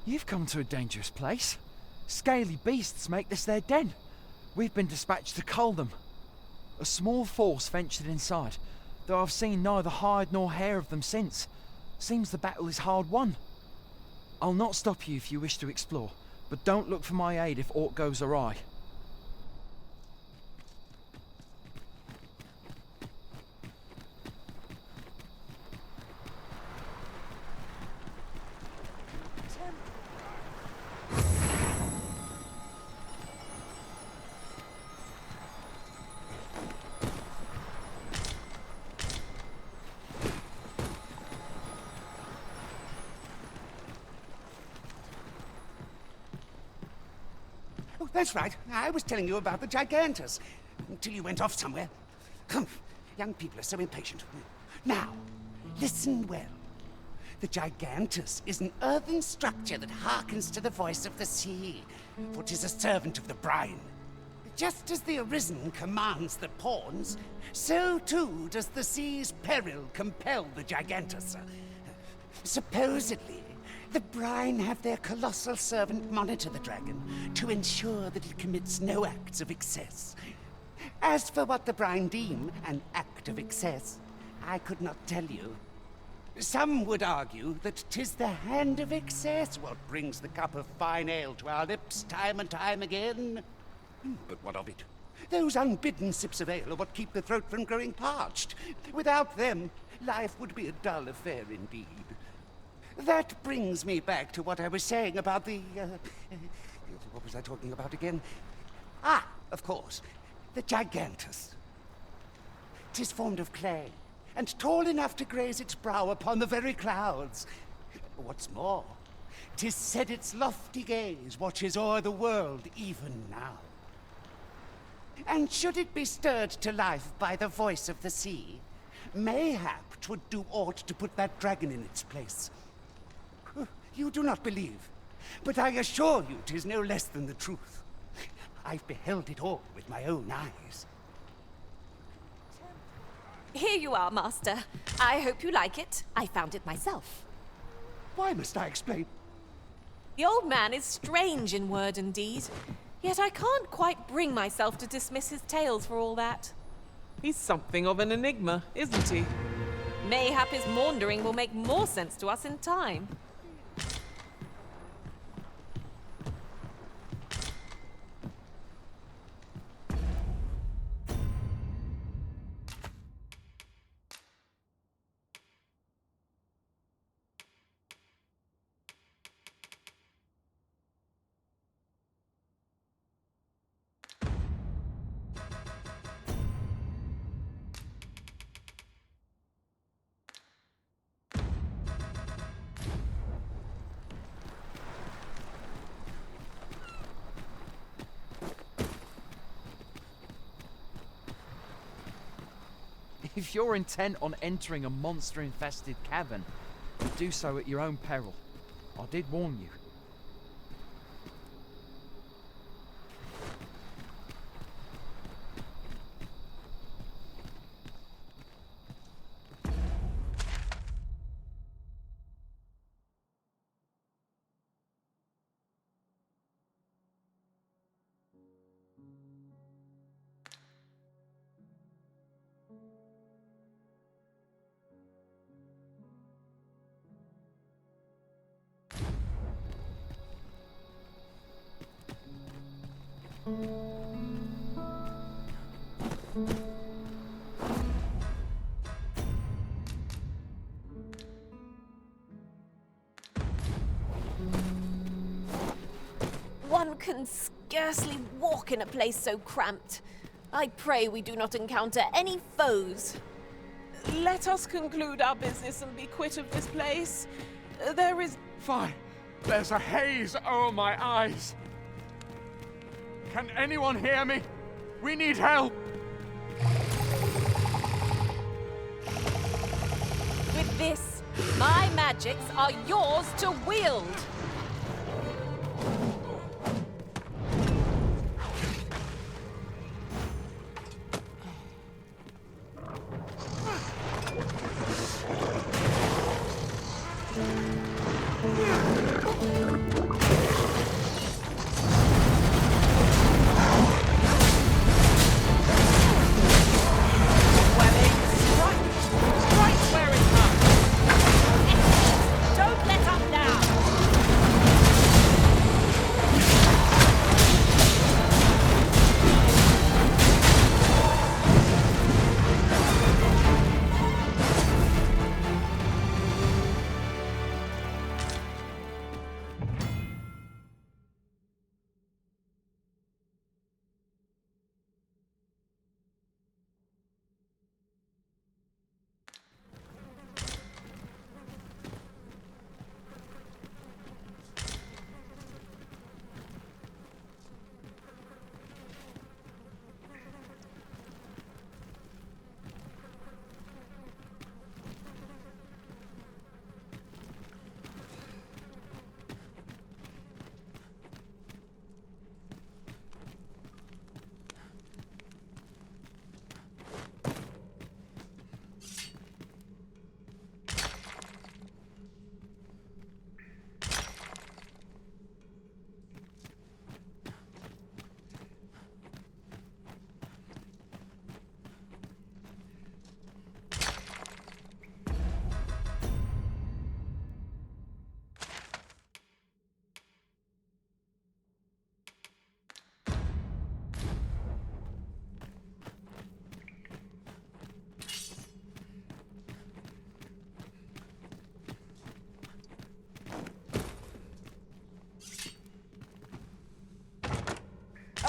you've come to a dangerous place. Scaly beasts make this their den. We've been dispatched to cull them. A small force ventured inside, though I've seen neither hide nor hair of them since. Seems the battle is hard won. I'll not stop you if you wish to explore, but don't look for my aid if aught goes awry. Oh, that's right. I was telling you about the Gigantus. Until you went off somewhere. Humph. Young people are so impatient. Now, listen well. The Gigantus is an earthen structure that hearkens to the voice of the sea, for 'tis a servant of the brine. Just as the Arisen commands the pawns, so too does the sea's peril compel the Gigantus. Supposedly, the brine have their colossal servant monitor the dragon to ensure that it commits no acts of excess. As for what the brine deem an act of excess, I could not tell you. Some would argue that 'tis the hand of excess what brings the cup of fine ale to our lips time and time again. But what of it? Those unbidden sips of ale are what keep the throat from growing parched. Without them, life would be a dull affair indeed. That brings me back to what I was saying about the... what was I talking about again? Ah, of course, the Gigantus. 'Tis formed of clay, and tall enough to graze its brow upon the very clouds. What's more, 'tis said its lofty gaze watches o'er the world even now. And should it be stirred to life by the voice of the sea, mayhap 'twould do aught to put that dragon in its place. You do not believe, but I assure you 'tis no less than the truth. I've beheld it all with my own eyes. Here you are, Master. I hope you like it. I found it myself. Why must I explain? The old man is strange in word and deed, yet I can't quite bring myself to dismiss his tales for all that. He's something of an enigma, isn't he? Mayhap his maundering will make more sense to us in time. If you're intent on entering a monster-infested cavern, do so at your own peril. I did warn you. One can scarcely walk in a place so cramped. I pray we do not encounter any foes. Let us conclude our business and be quit of this place. There is... Fine. There's a haze over my eyes. Can anyone hear me? We need help. With this, my magics are yours to wield.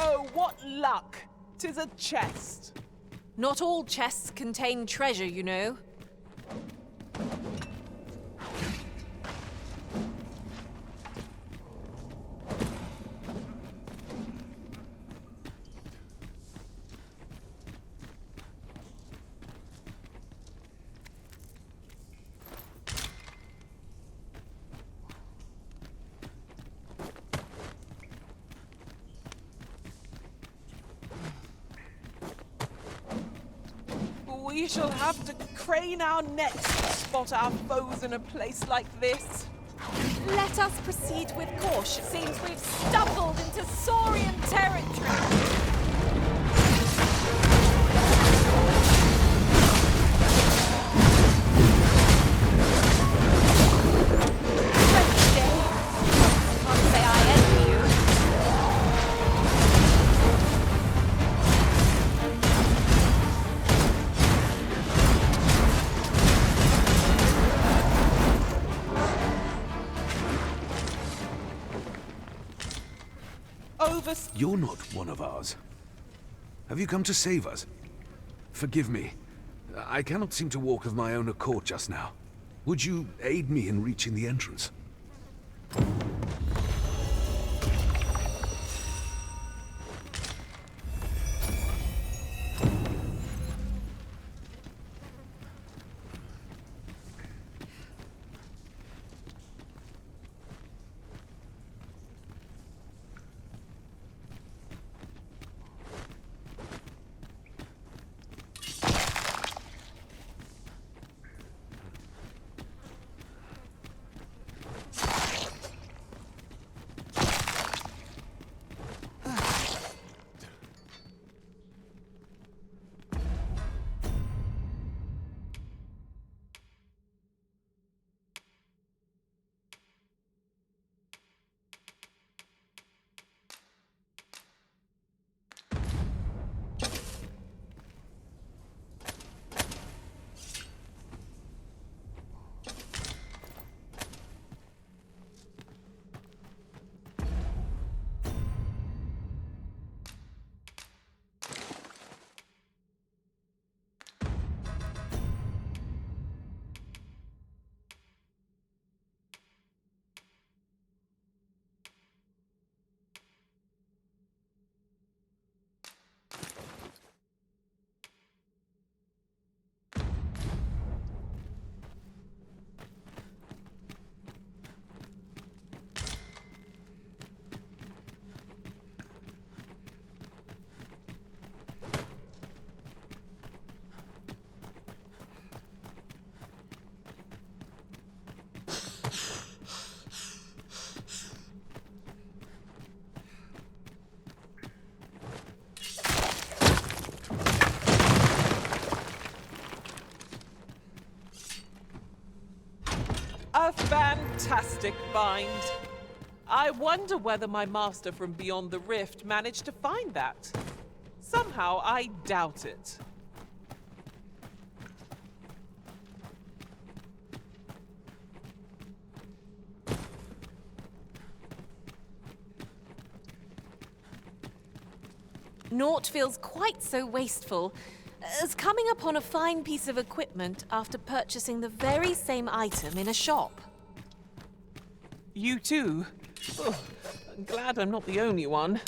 Oh, what luck! 'Tis a chest. Not all chests contain treasure, you know. We shall have to crane our necks to spot our foes in a place like this. Let us proceed with caution. Seems we've stumbled into Saurian territory. You're not one of ours. Have you come to save us? Forgive me. I cannot seem to walk of my own accord just now. Would you aid me in reaching the entrance? A fantastic find. I wonder whether my master from beyond the rift managed to find that. Somehow, I doubt it. Naught feels quite so wasteful as coming upon a fine piece of equipment after purchasing the very same item in a shop. You too? Oh, I'm glad I'm not the only one.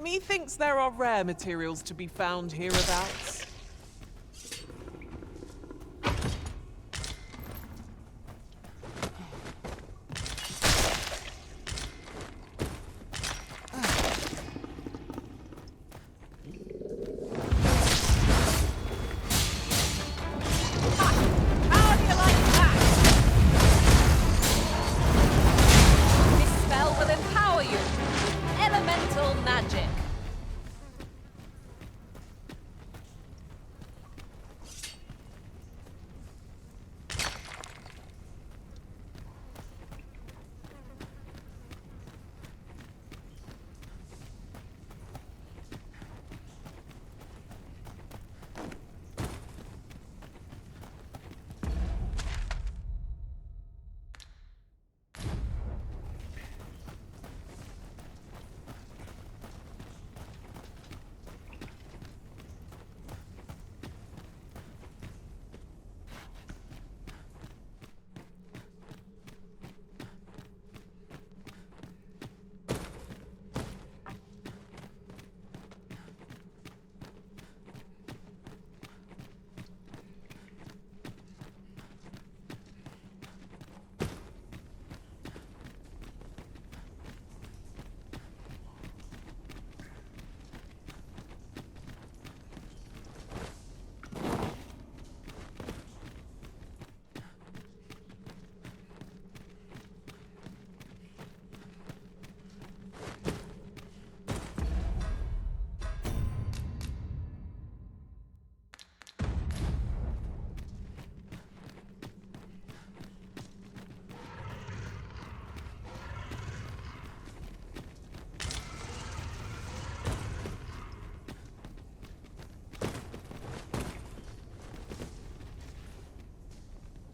Methinks there are rare materials to be found hereabouts. How do you like that? This spell will empower you. Elemental magic.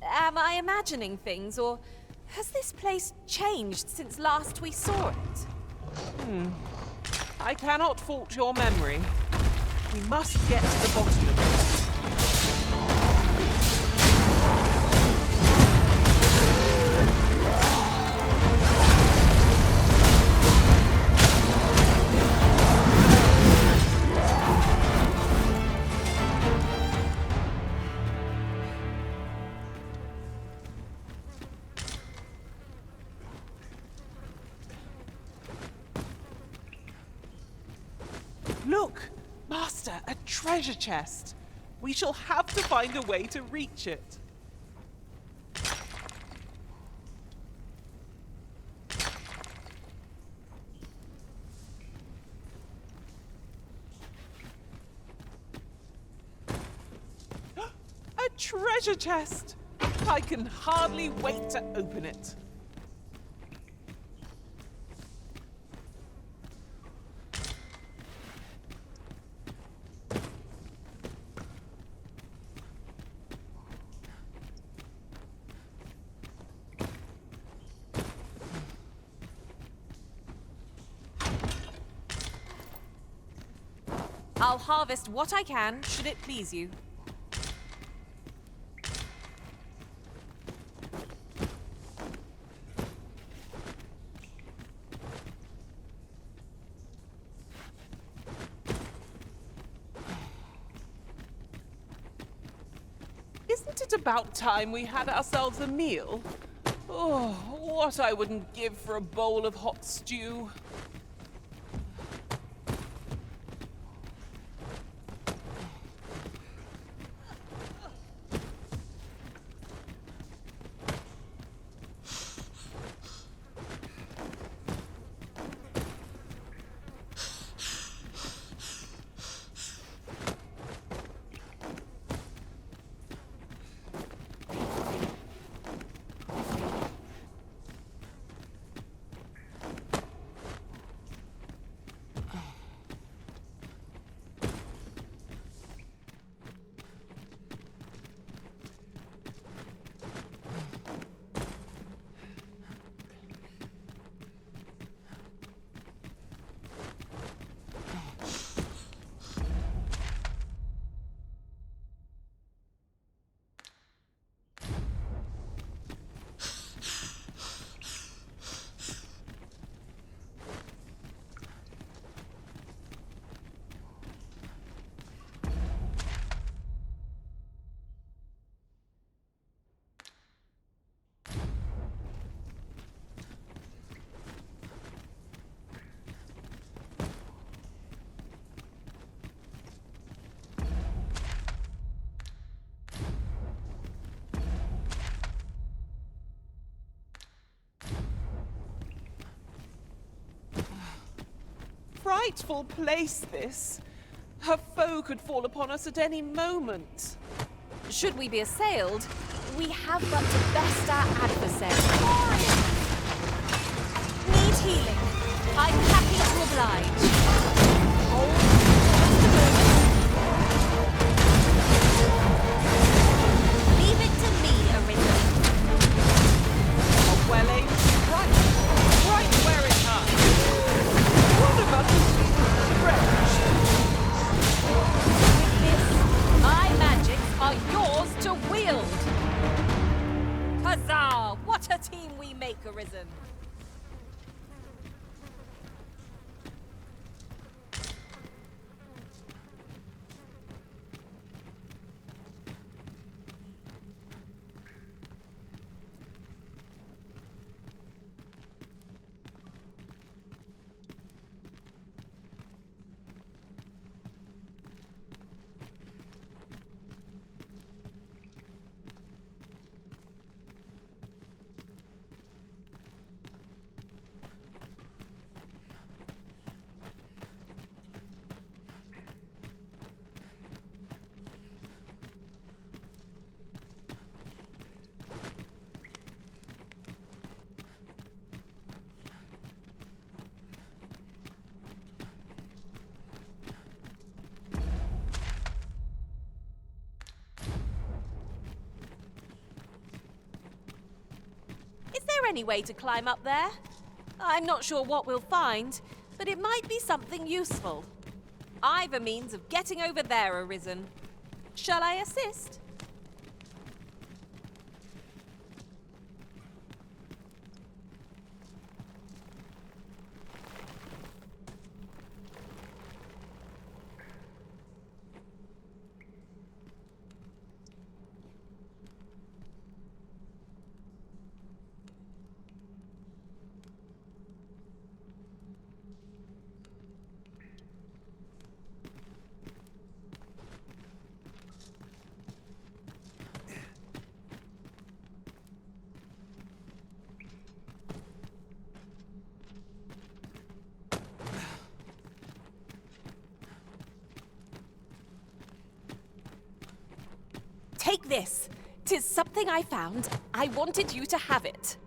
Am I imagining things, or has this place changed since last we saw it? I cannot fault your memory. We must get to the bottom of it. Look! Master, a treasure chest! We shall have to find a way to reach it. A treasure chest! I can hardly wait to open it. I'll harvest what I can, should it please you. Isn't it about time we had ourselves a meal? Oh, what I wouldn't give for a bowl of hot stew. Frightful place, this. Her foe could fall upon us at any moment. Should we be assailed, we have but to best our adversary. Need healing. I'm happy to oblige. Hold just a moment. Leave it to me, Arisen. A well-aimed strike. Right where it hurts. What about the stretch? With this, my magics are yours to wield. Huzzah! What a team we make, Arisen. Is there any way to climb up there? I'm not sure what we'll find, but it might be something useful. I've a means of getting over there, Arisen. Shall I assist? Take this. 'Tis something I found. I wanted you to have it.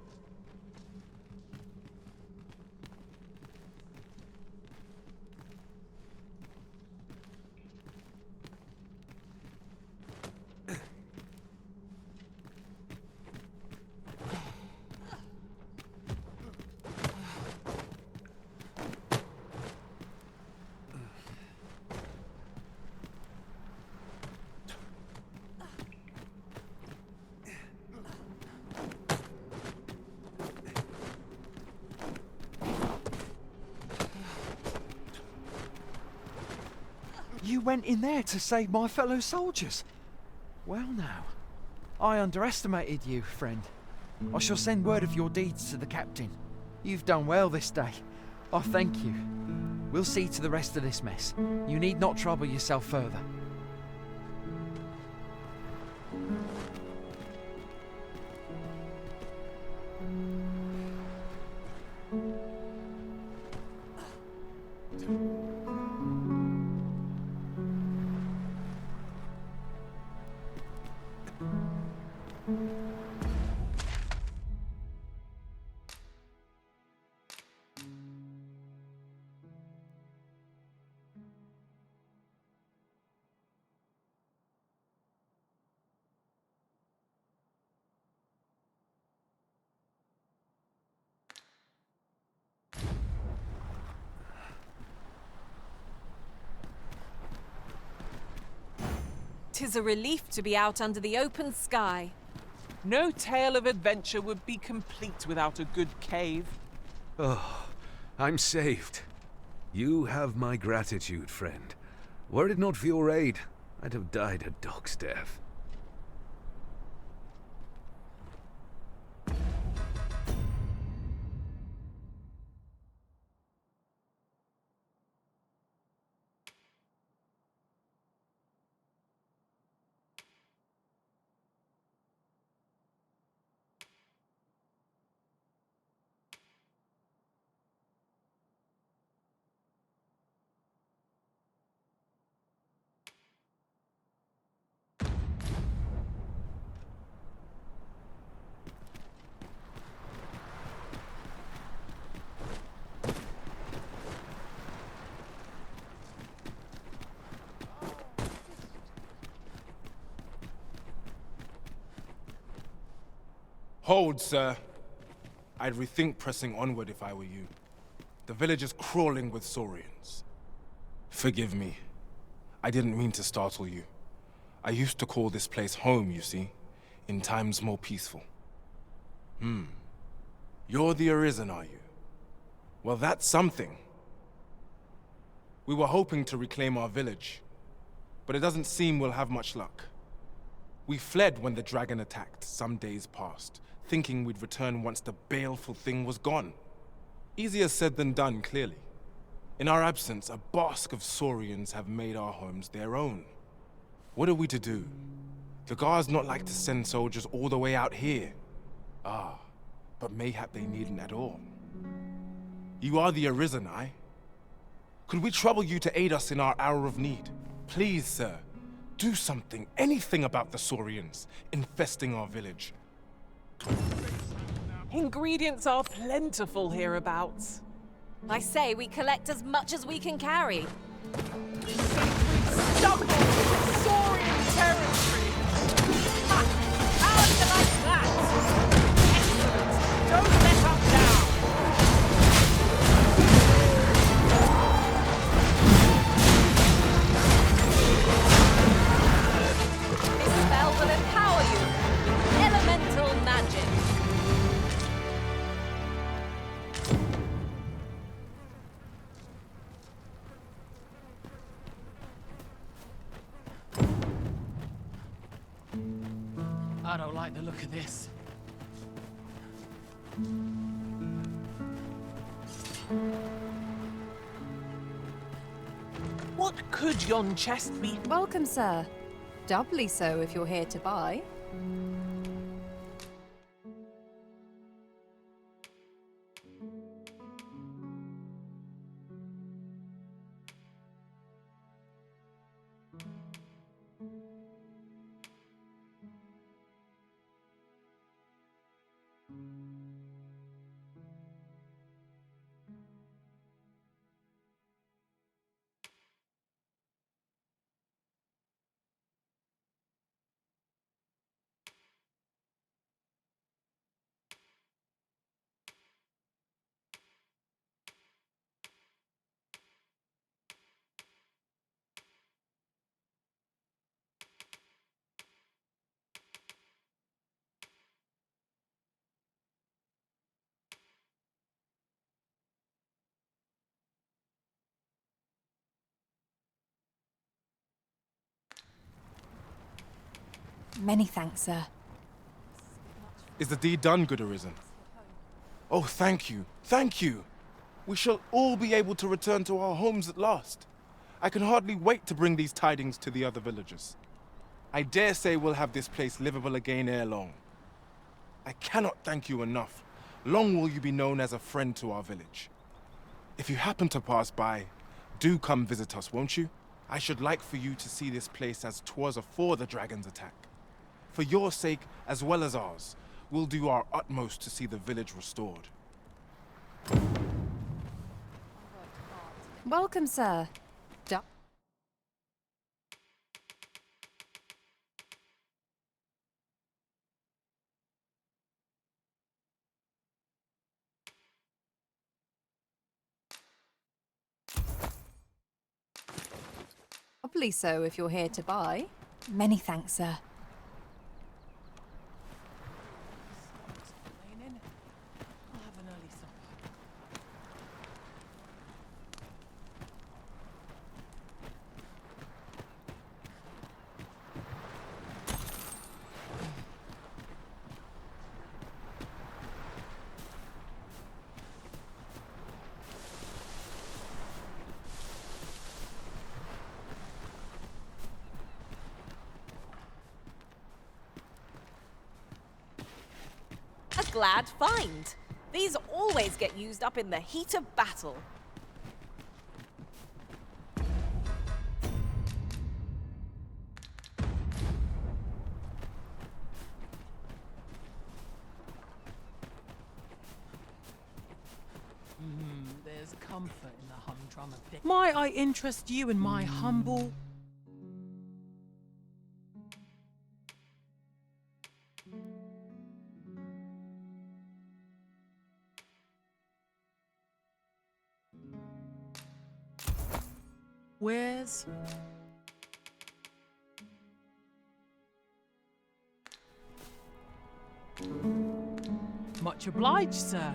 You went in there to save my fellow soldiers. Well now, I underestimated you, friend. I shall send word of your deeds to the captain. You've done well this day. I thank you. We'll see to the rest of this mess. You need not trouble yourself further. Tis a relief to be out under the open sky. No tale of adventure would be complete without a good cave. Oh, I'm saved. You have my gratitude, friend. Were it not for your aid, I'd have died a dog's death. Hold, sir. I'd rethink pressing onward if I were you. The village is crawling with Saurians. Forgive me. I didn't mean to startle you. I used to call this place home, you see, in times more peaceful. You're the Arisen, are you? Well, that's something. We were hoping to reclaim our village, but it doesn't seem we'll have much luck. We fled when the dragon attacked some days past, thinking we'd return once the baleful thing was gone. Easier said than done, clearly. In our absence, a basque of Saurians have made our homes their own. What are we to do? The guards not like to send soldiers all the way out here. But mayhap they needn't at all. You are the Arisen, aye? Could we trouble you to aid us in our hour of need? Please, sir, do something, anything about the Saurians infesting our village. Ingredients are plentiful hereabouts. I say we collect as much as we can carry. Stumble into Saurian territory! Ha! How do you like that? Excellent! Don't let up now! This spell will empower you with elemental magic. I don't like the look of this. What could yon chest be? Welcome, sir. Doubly so if you're here to buy. Many thanks, sir. Is the deed done, good Arisen? Oh, thank you, thank you. We shall all be able to return to our homes at last. I can hardly wait to bring these tidings to the other villagers. I dare say we'll have this place livable again ere long. I cannot thank you enough. Long will you be known as a friend to our village. If you happen to pass by, do come visit us, won't you? I should like for you to see this place as 'twas afore the dragon's attack. For your sake, as well as ours, we'll do our utmost to see the village restored. Welcome, sir. Doubly so if you're here to buy. Many thanks, sir. A glad find. These always get used up in the heat of battle. There's comfort in the humdrum of death. Might I interest you in my humble... Where's... Much obliged, sir.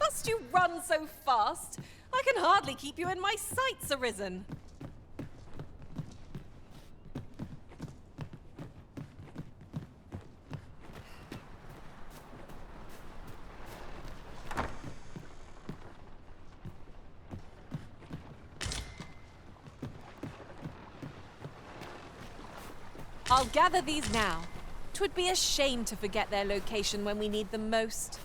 Must you run so fast? I can hardly keep you in my sights, Arisen. I'll gather these now. 'Twould be a shame to forget their location when we need them most.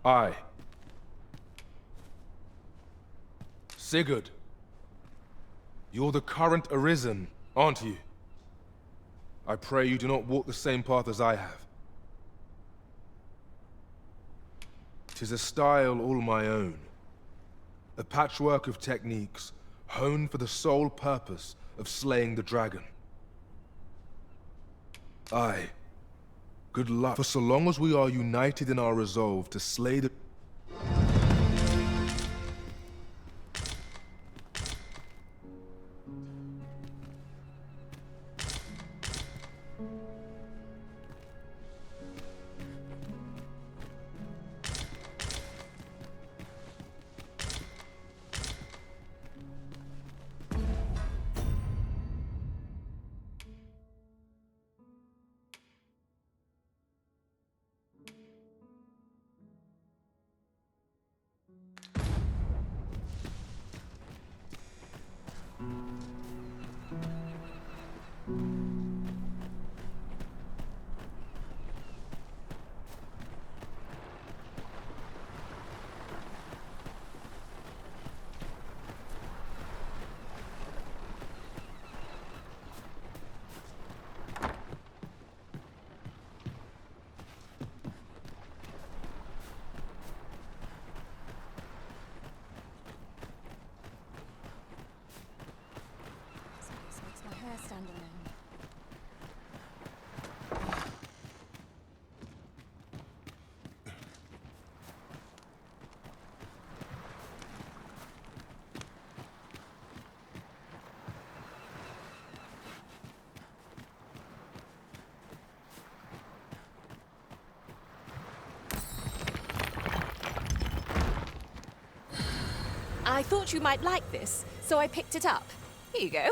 Aye. Sigurd. You're the current Arisen, aren't you? I pray you do not walk the same path as I have. 'Tis a style all my own. A patchwork of techniques, honed for the sole purpose of slaying the dragon. I, Good luck. For so long as we are united in our resolve to slay the... Makes my hair stand on end. I thought you might like this, so I picked it up. Here you go.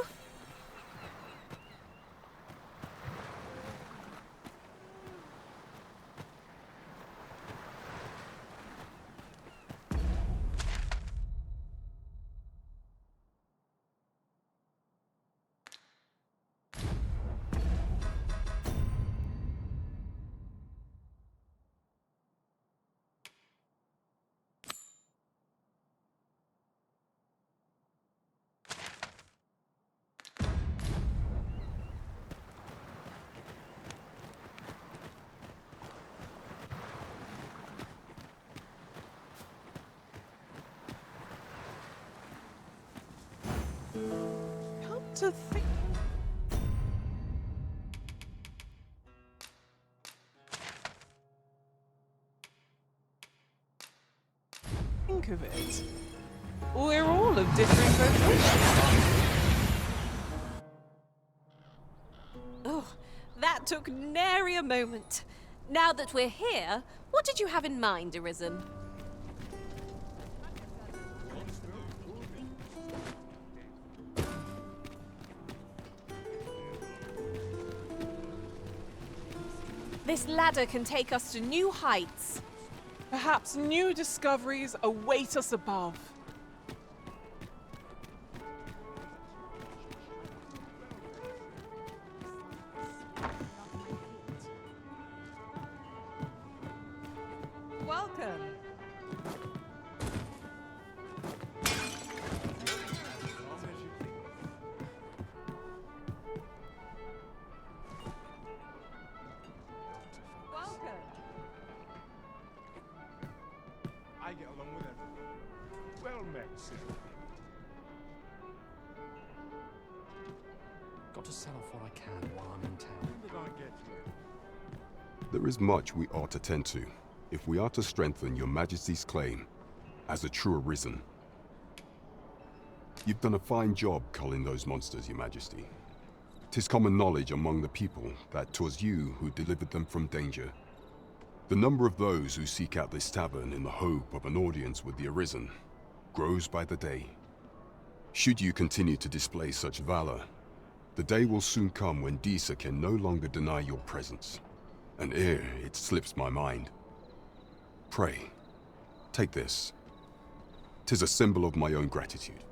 Come to think of it, we're all of differing vocations. Oh, that took nary a moment. Now that we're here, what did you have in mind, Arisen? This ladder can take us to new heights. Perhaps new discoveries await us above. Welcome. I get along with everyone. Well met, sir. Got to sell off what I can while I'm in town. When did I get here? There is much we ought to tend to, if we are to strengthen your Majesty's claim as a true Arisen. You've done a fine job culling those monsters, Your Majesty. 'Tis common knowledge among the people that 'twas you who delivered them from danger. The number of those who seek out this tavern in the hope of an audience with the Arisen grows by the day. Should you continue to display such valor, the day will soon come when Disa can no longer deny your presence. And ere it slips my mind, pray, take this. 'Tis a symbol of my own gratitude.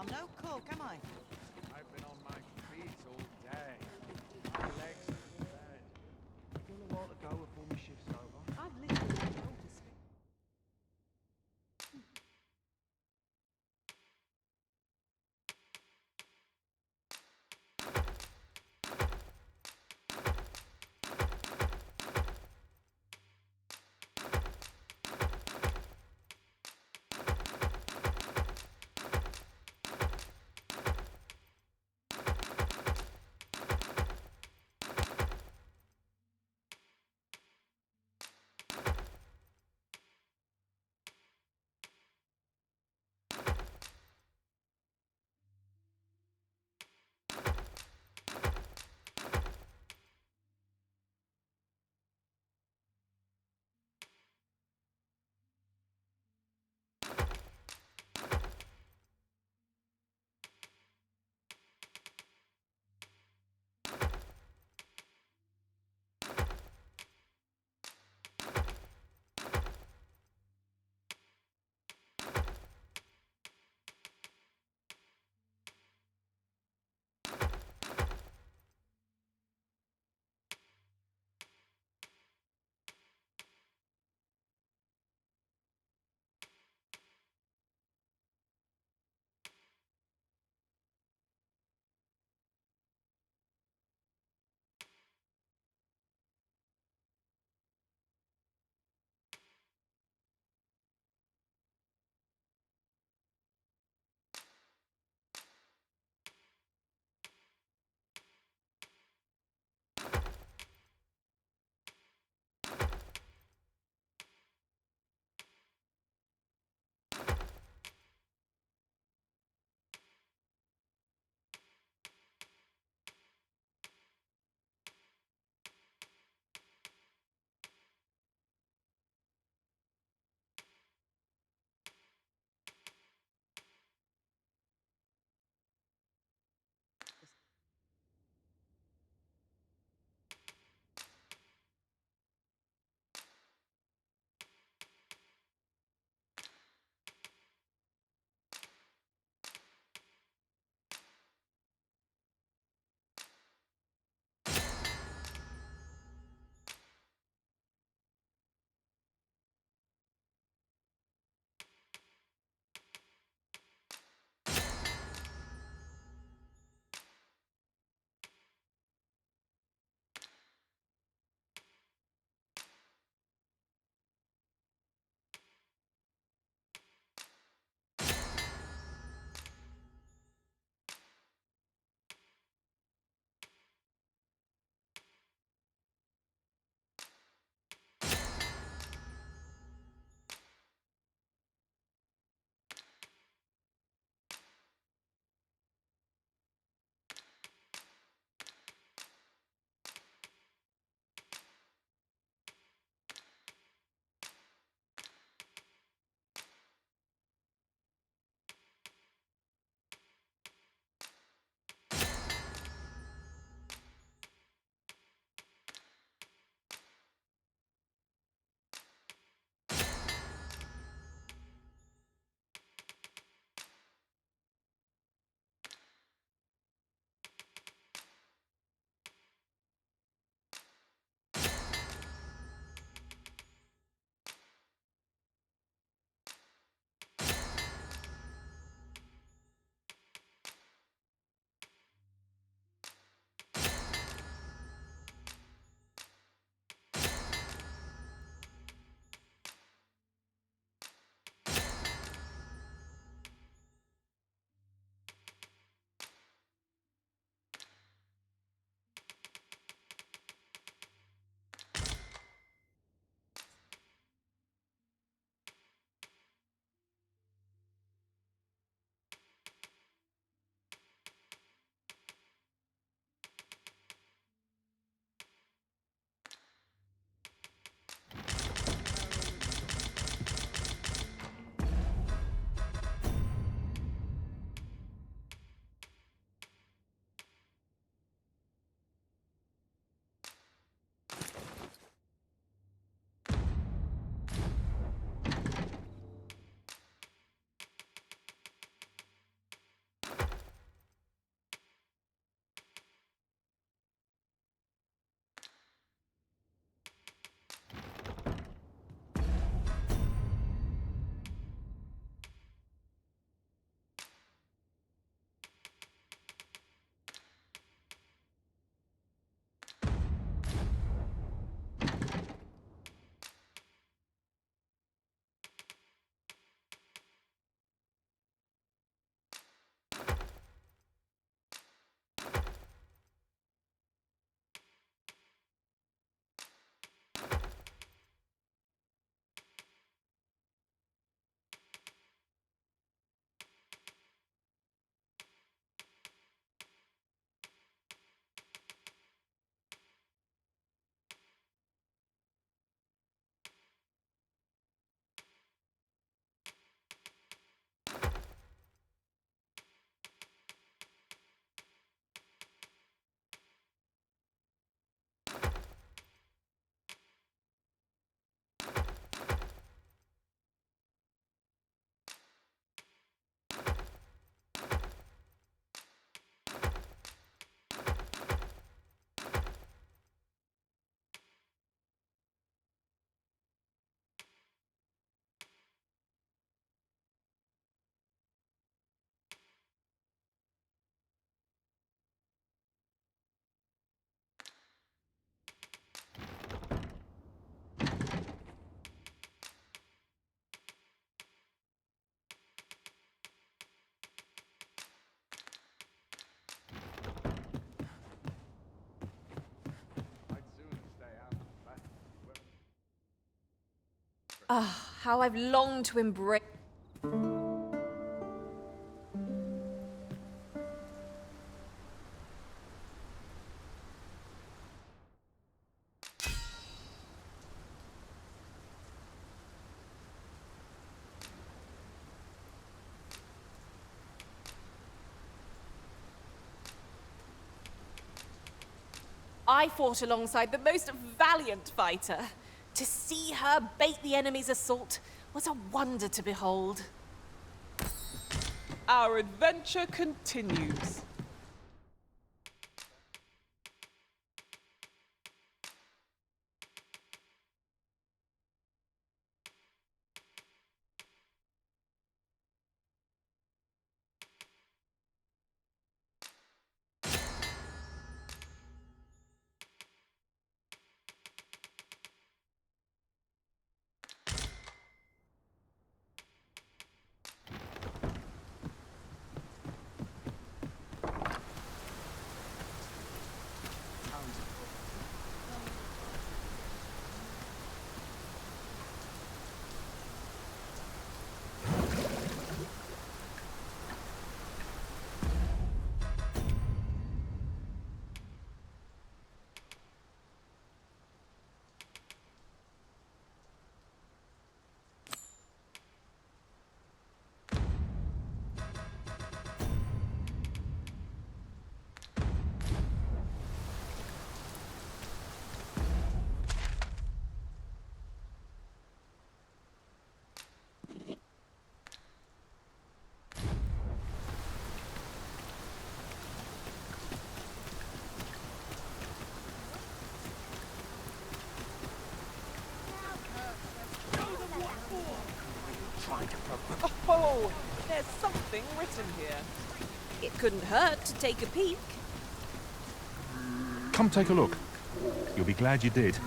I'm no cook, am I? I've been on my feet all day. My legs are dead. Still a while to go before my shift's over. I've literally got no to spare. Ah, how I've longed to embrace. I fought alongside the most valiant fighter. To see her bait the enemy's assault was a wonder to behold. Our adventure continues. Oh, there's something written here. It couldn't hurt to take a peek. Come take a look. You'll be glad you did.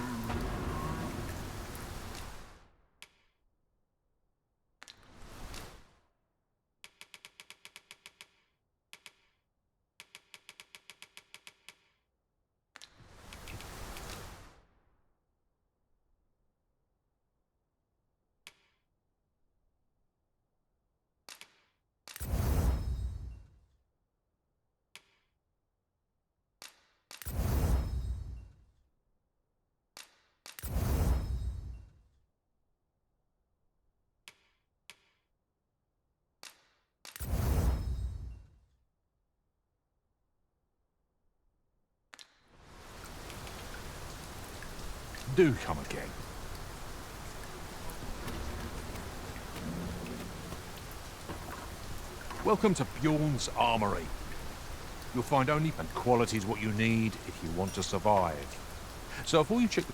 Do come again. Welcome to Bjorn's Armory. You'll find only quality is what you need if you want to survive. So before you check the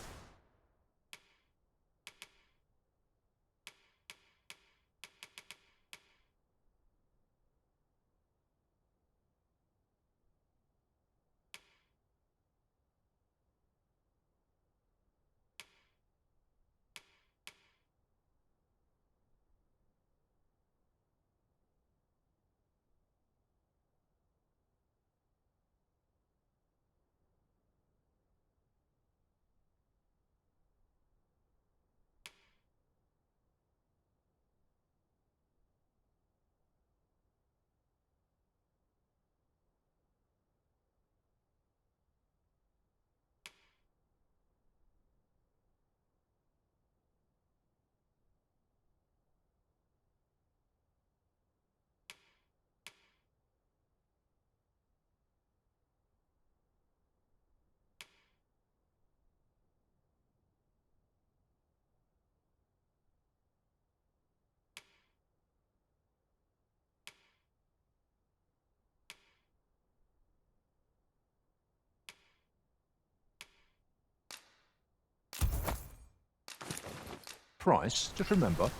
price, just remember.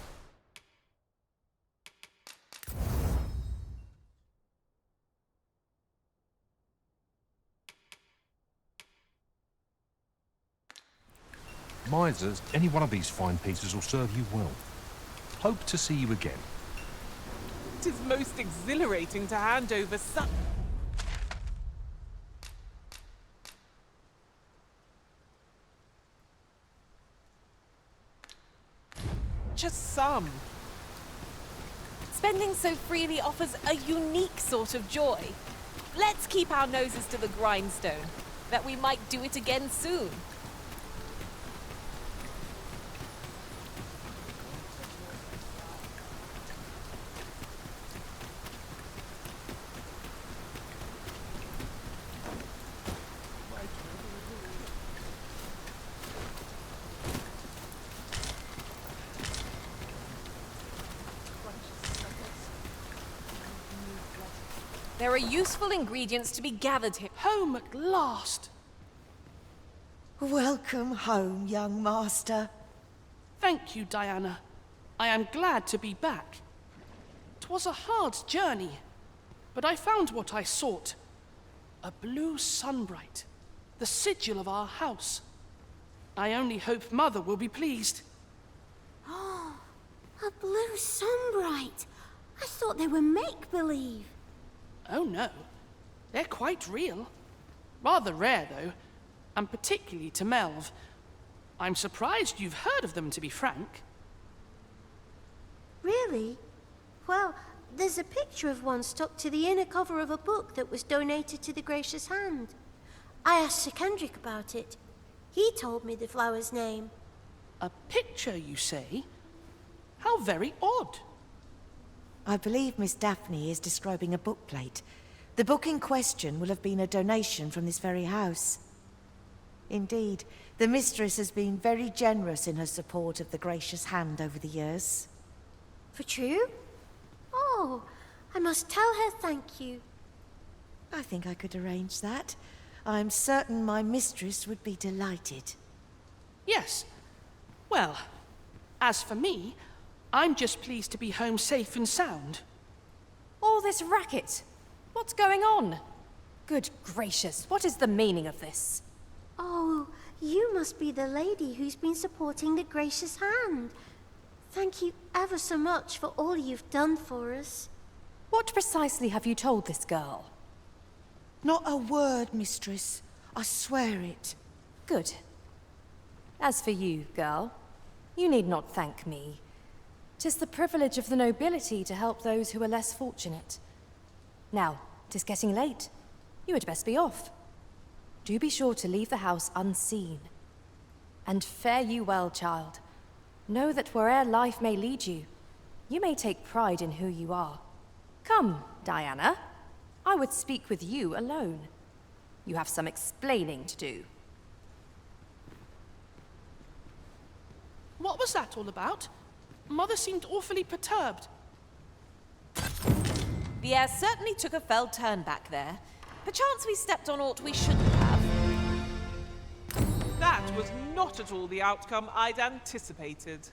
Misers, any one of these fine pieces will serve you well. Hope to see you again. It is most exhilarating to hand over such... some. Spending so freely offers a unique sort of joy. Let's keep our noses to the grindstone, that we might do it again soon. There are useful ingredients to be gathered here. Home at last! Welcome home, young master. Thank you, Diana. I am glad to be back. 'Twas a hard journey, but I found what I sought. A blue sunbright, the sigil of our house. I only hope Mother will be pleased. Oh, a blue sunbright. I thought they were make-believe. Oh no, they're quite real. Rather rare, though, and particularly to Melv. I'm surprised you've heard of them, to be frank. Really? Well, there's a picture of one stuck to the inner cover of a book that was donated to the Gracious Hand. I asked Sir Kendrick about it. He told me the flower's name. A picture, you say? How very odd. I believe Miss Daphne is describing a bookplate. The book in question will have been a donation from this very house. Indeed, the mistress has been very generous in her support of the Gracious Hand over the years. For true? Oh, I must tell her thank you. I think I could arrange that. I'm certain my mistress would be delighted. Yes. Well, as for me, I'm just pleased to be home safe and sound. All this racket. What's going on? Good gracious, what is the meaning of this? Oh, you must be the lady who's been supporting the Gracious Hand. Thank you ever so much for all you've done for us. What precisely have you told this girl? Not a word, mistress. I swear it. Good. As for you, girl, you need not thank me. 'Tis the privilege of the nobility to help those who are less fortunate. Now, 'tis getting late. You had best be off. Do be sure to leave the house unseen. And fare you well, child. Know that where'er life may lead you, you may take pride in who you are. Come, Diana. I would speak with you alone. You have some explaining to do. What was that all about? Mother seemed awfully perturbed. The air certainly took a fell turn back there. Perchance we stepped on aught we shouldn't have. That was not at all the outcome I'd anticipated.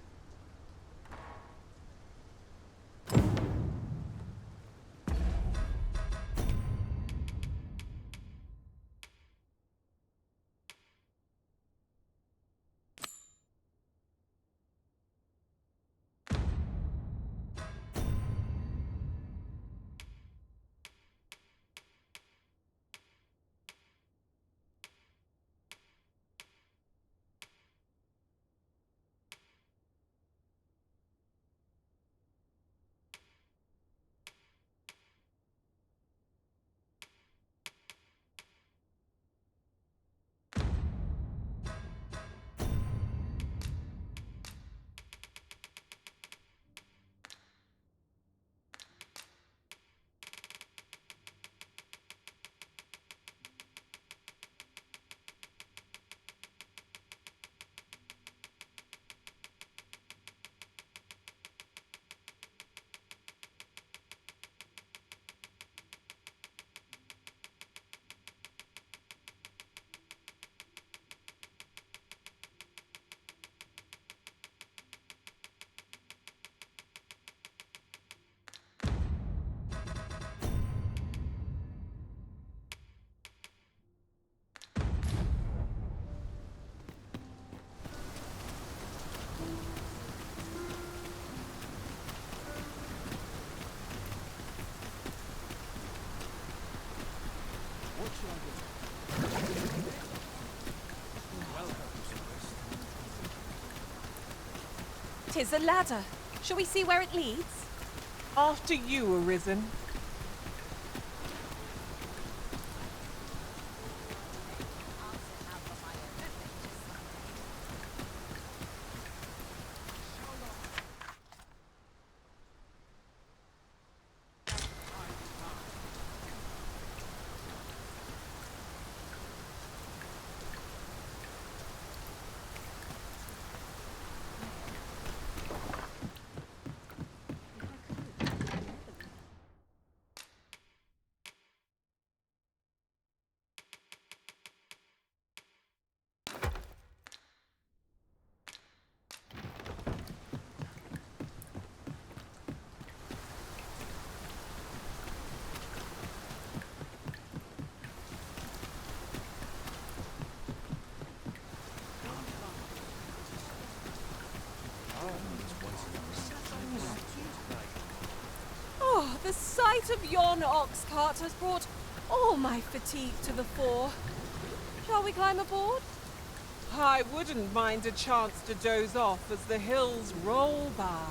Tis a ladder. Shall we see where it leads? After you, Arisen. Oh, the sight of yon ox cart has brought all my fatigue to the fore. Shall we climb aboard? I wouldn't mind a chance to doze off as the hills roll by.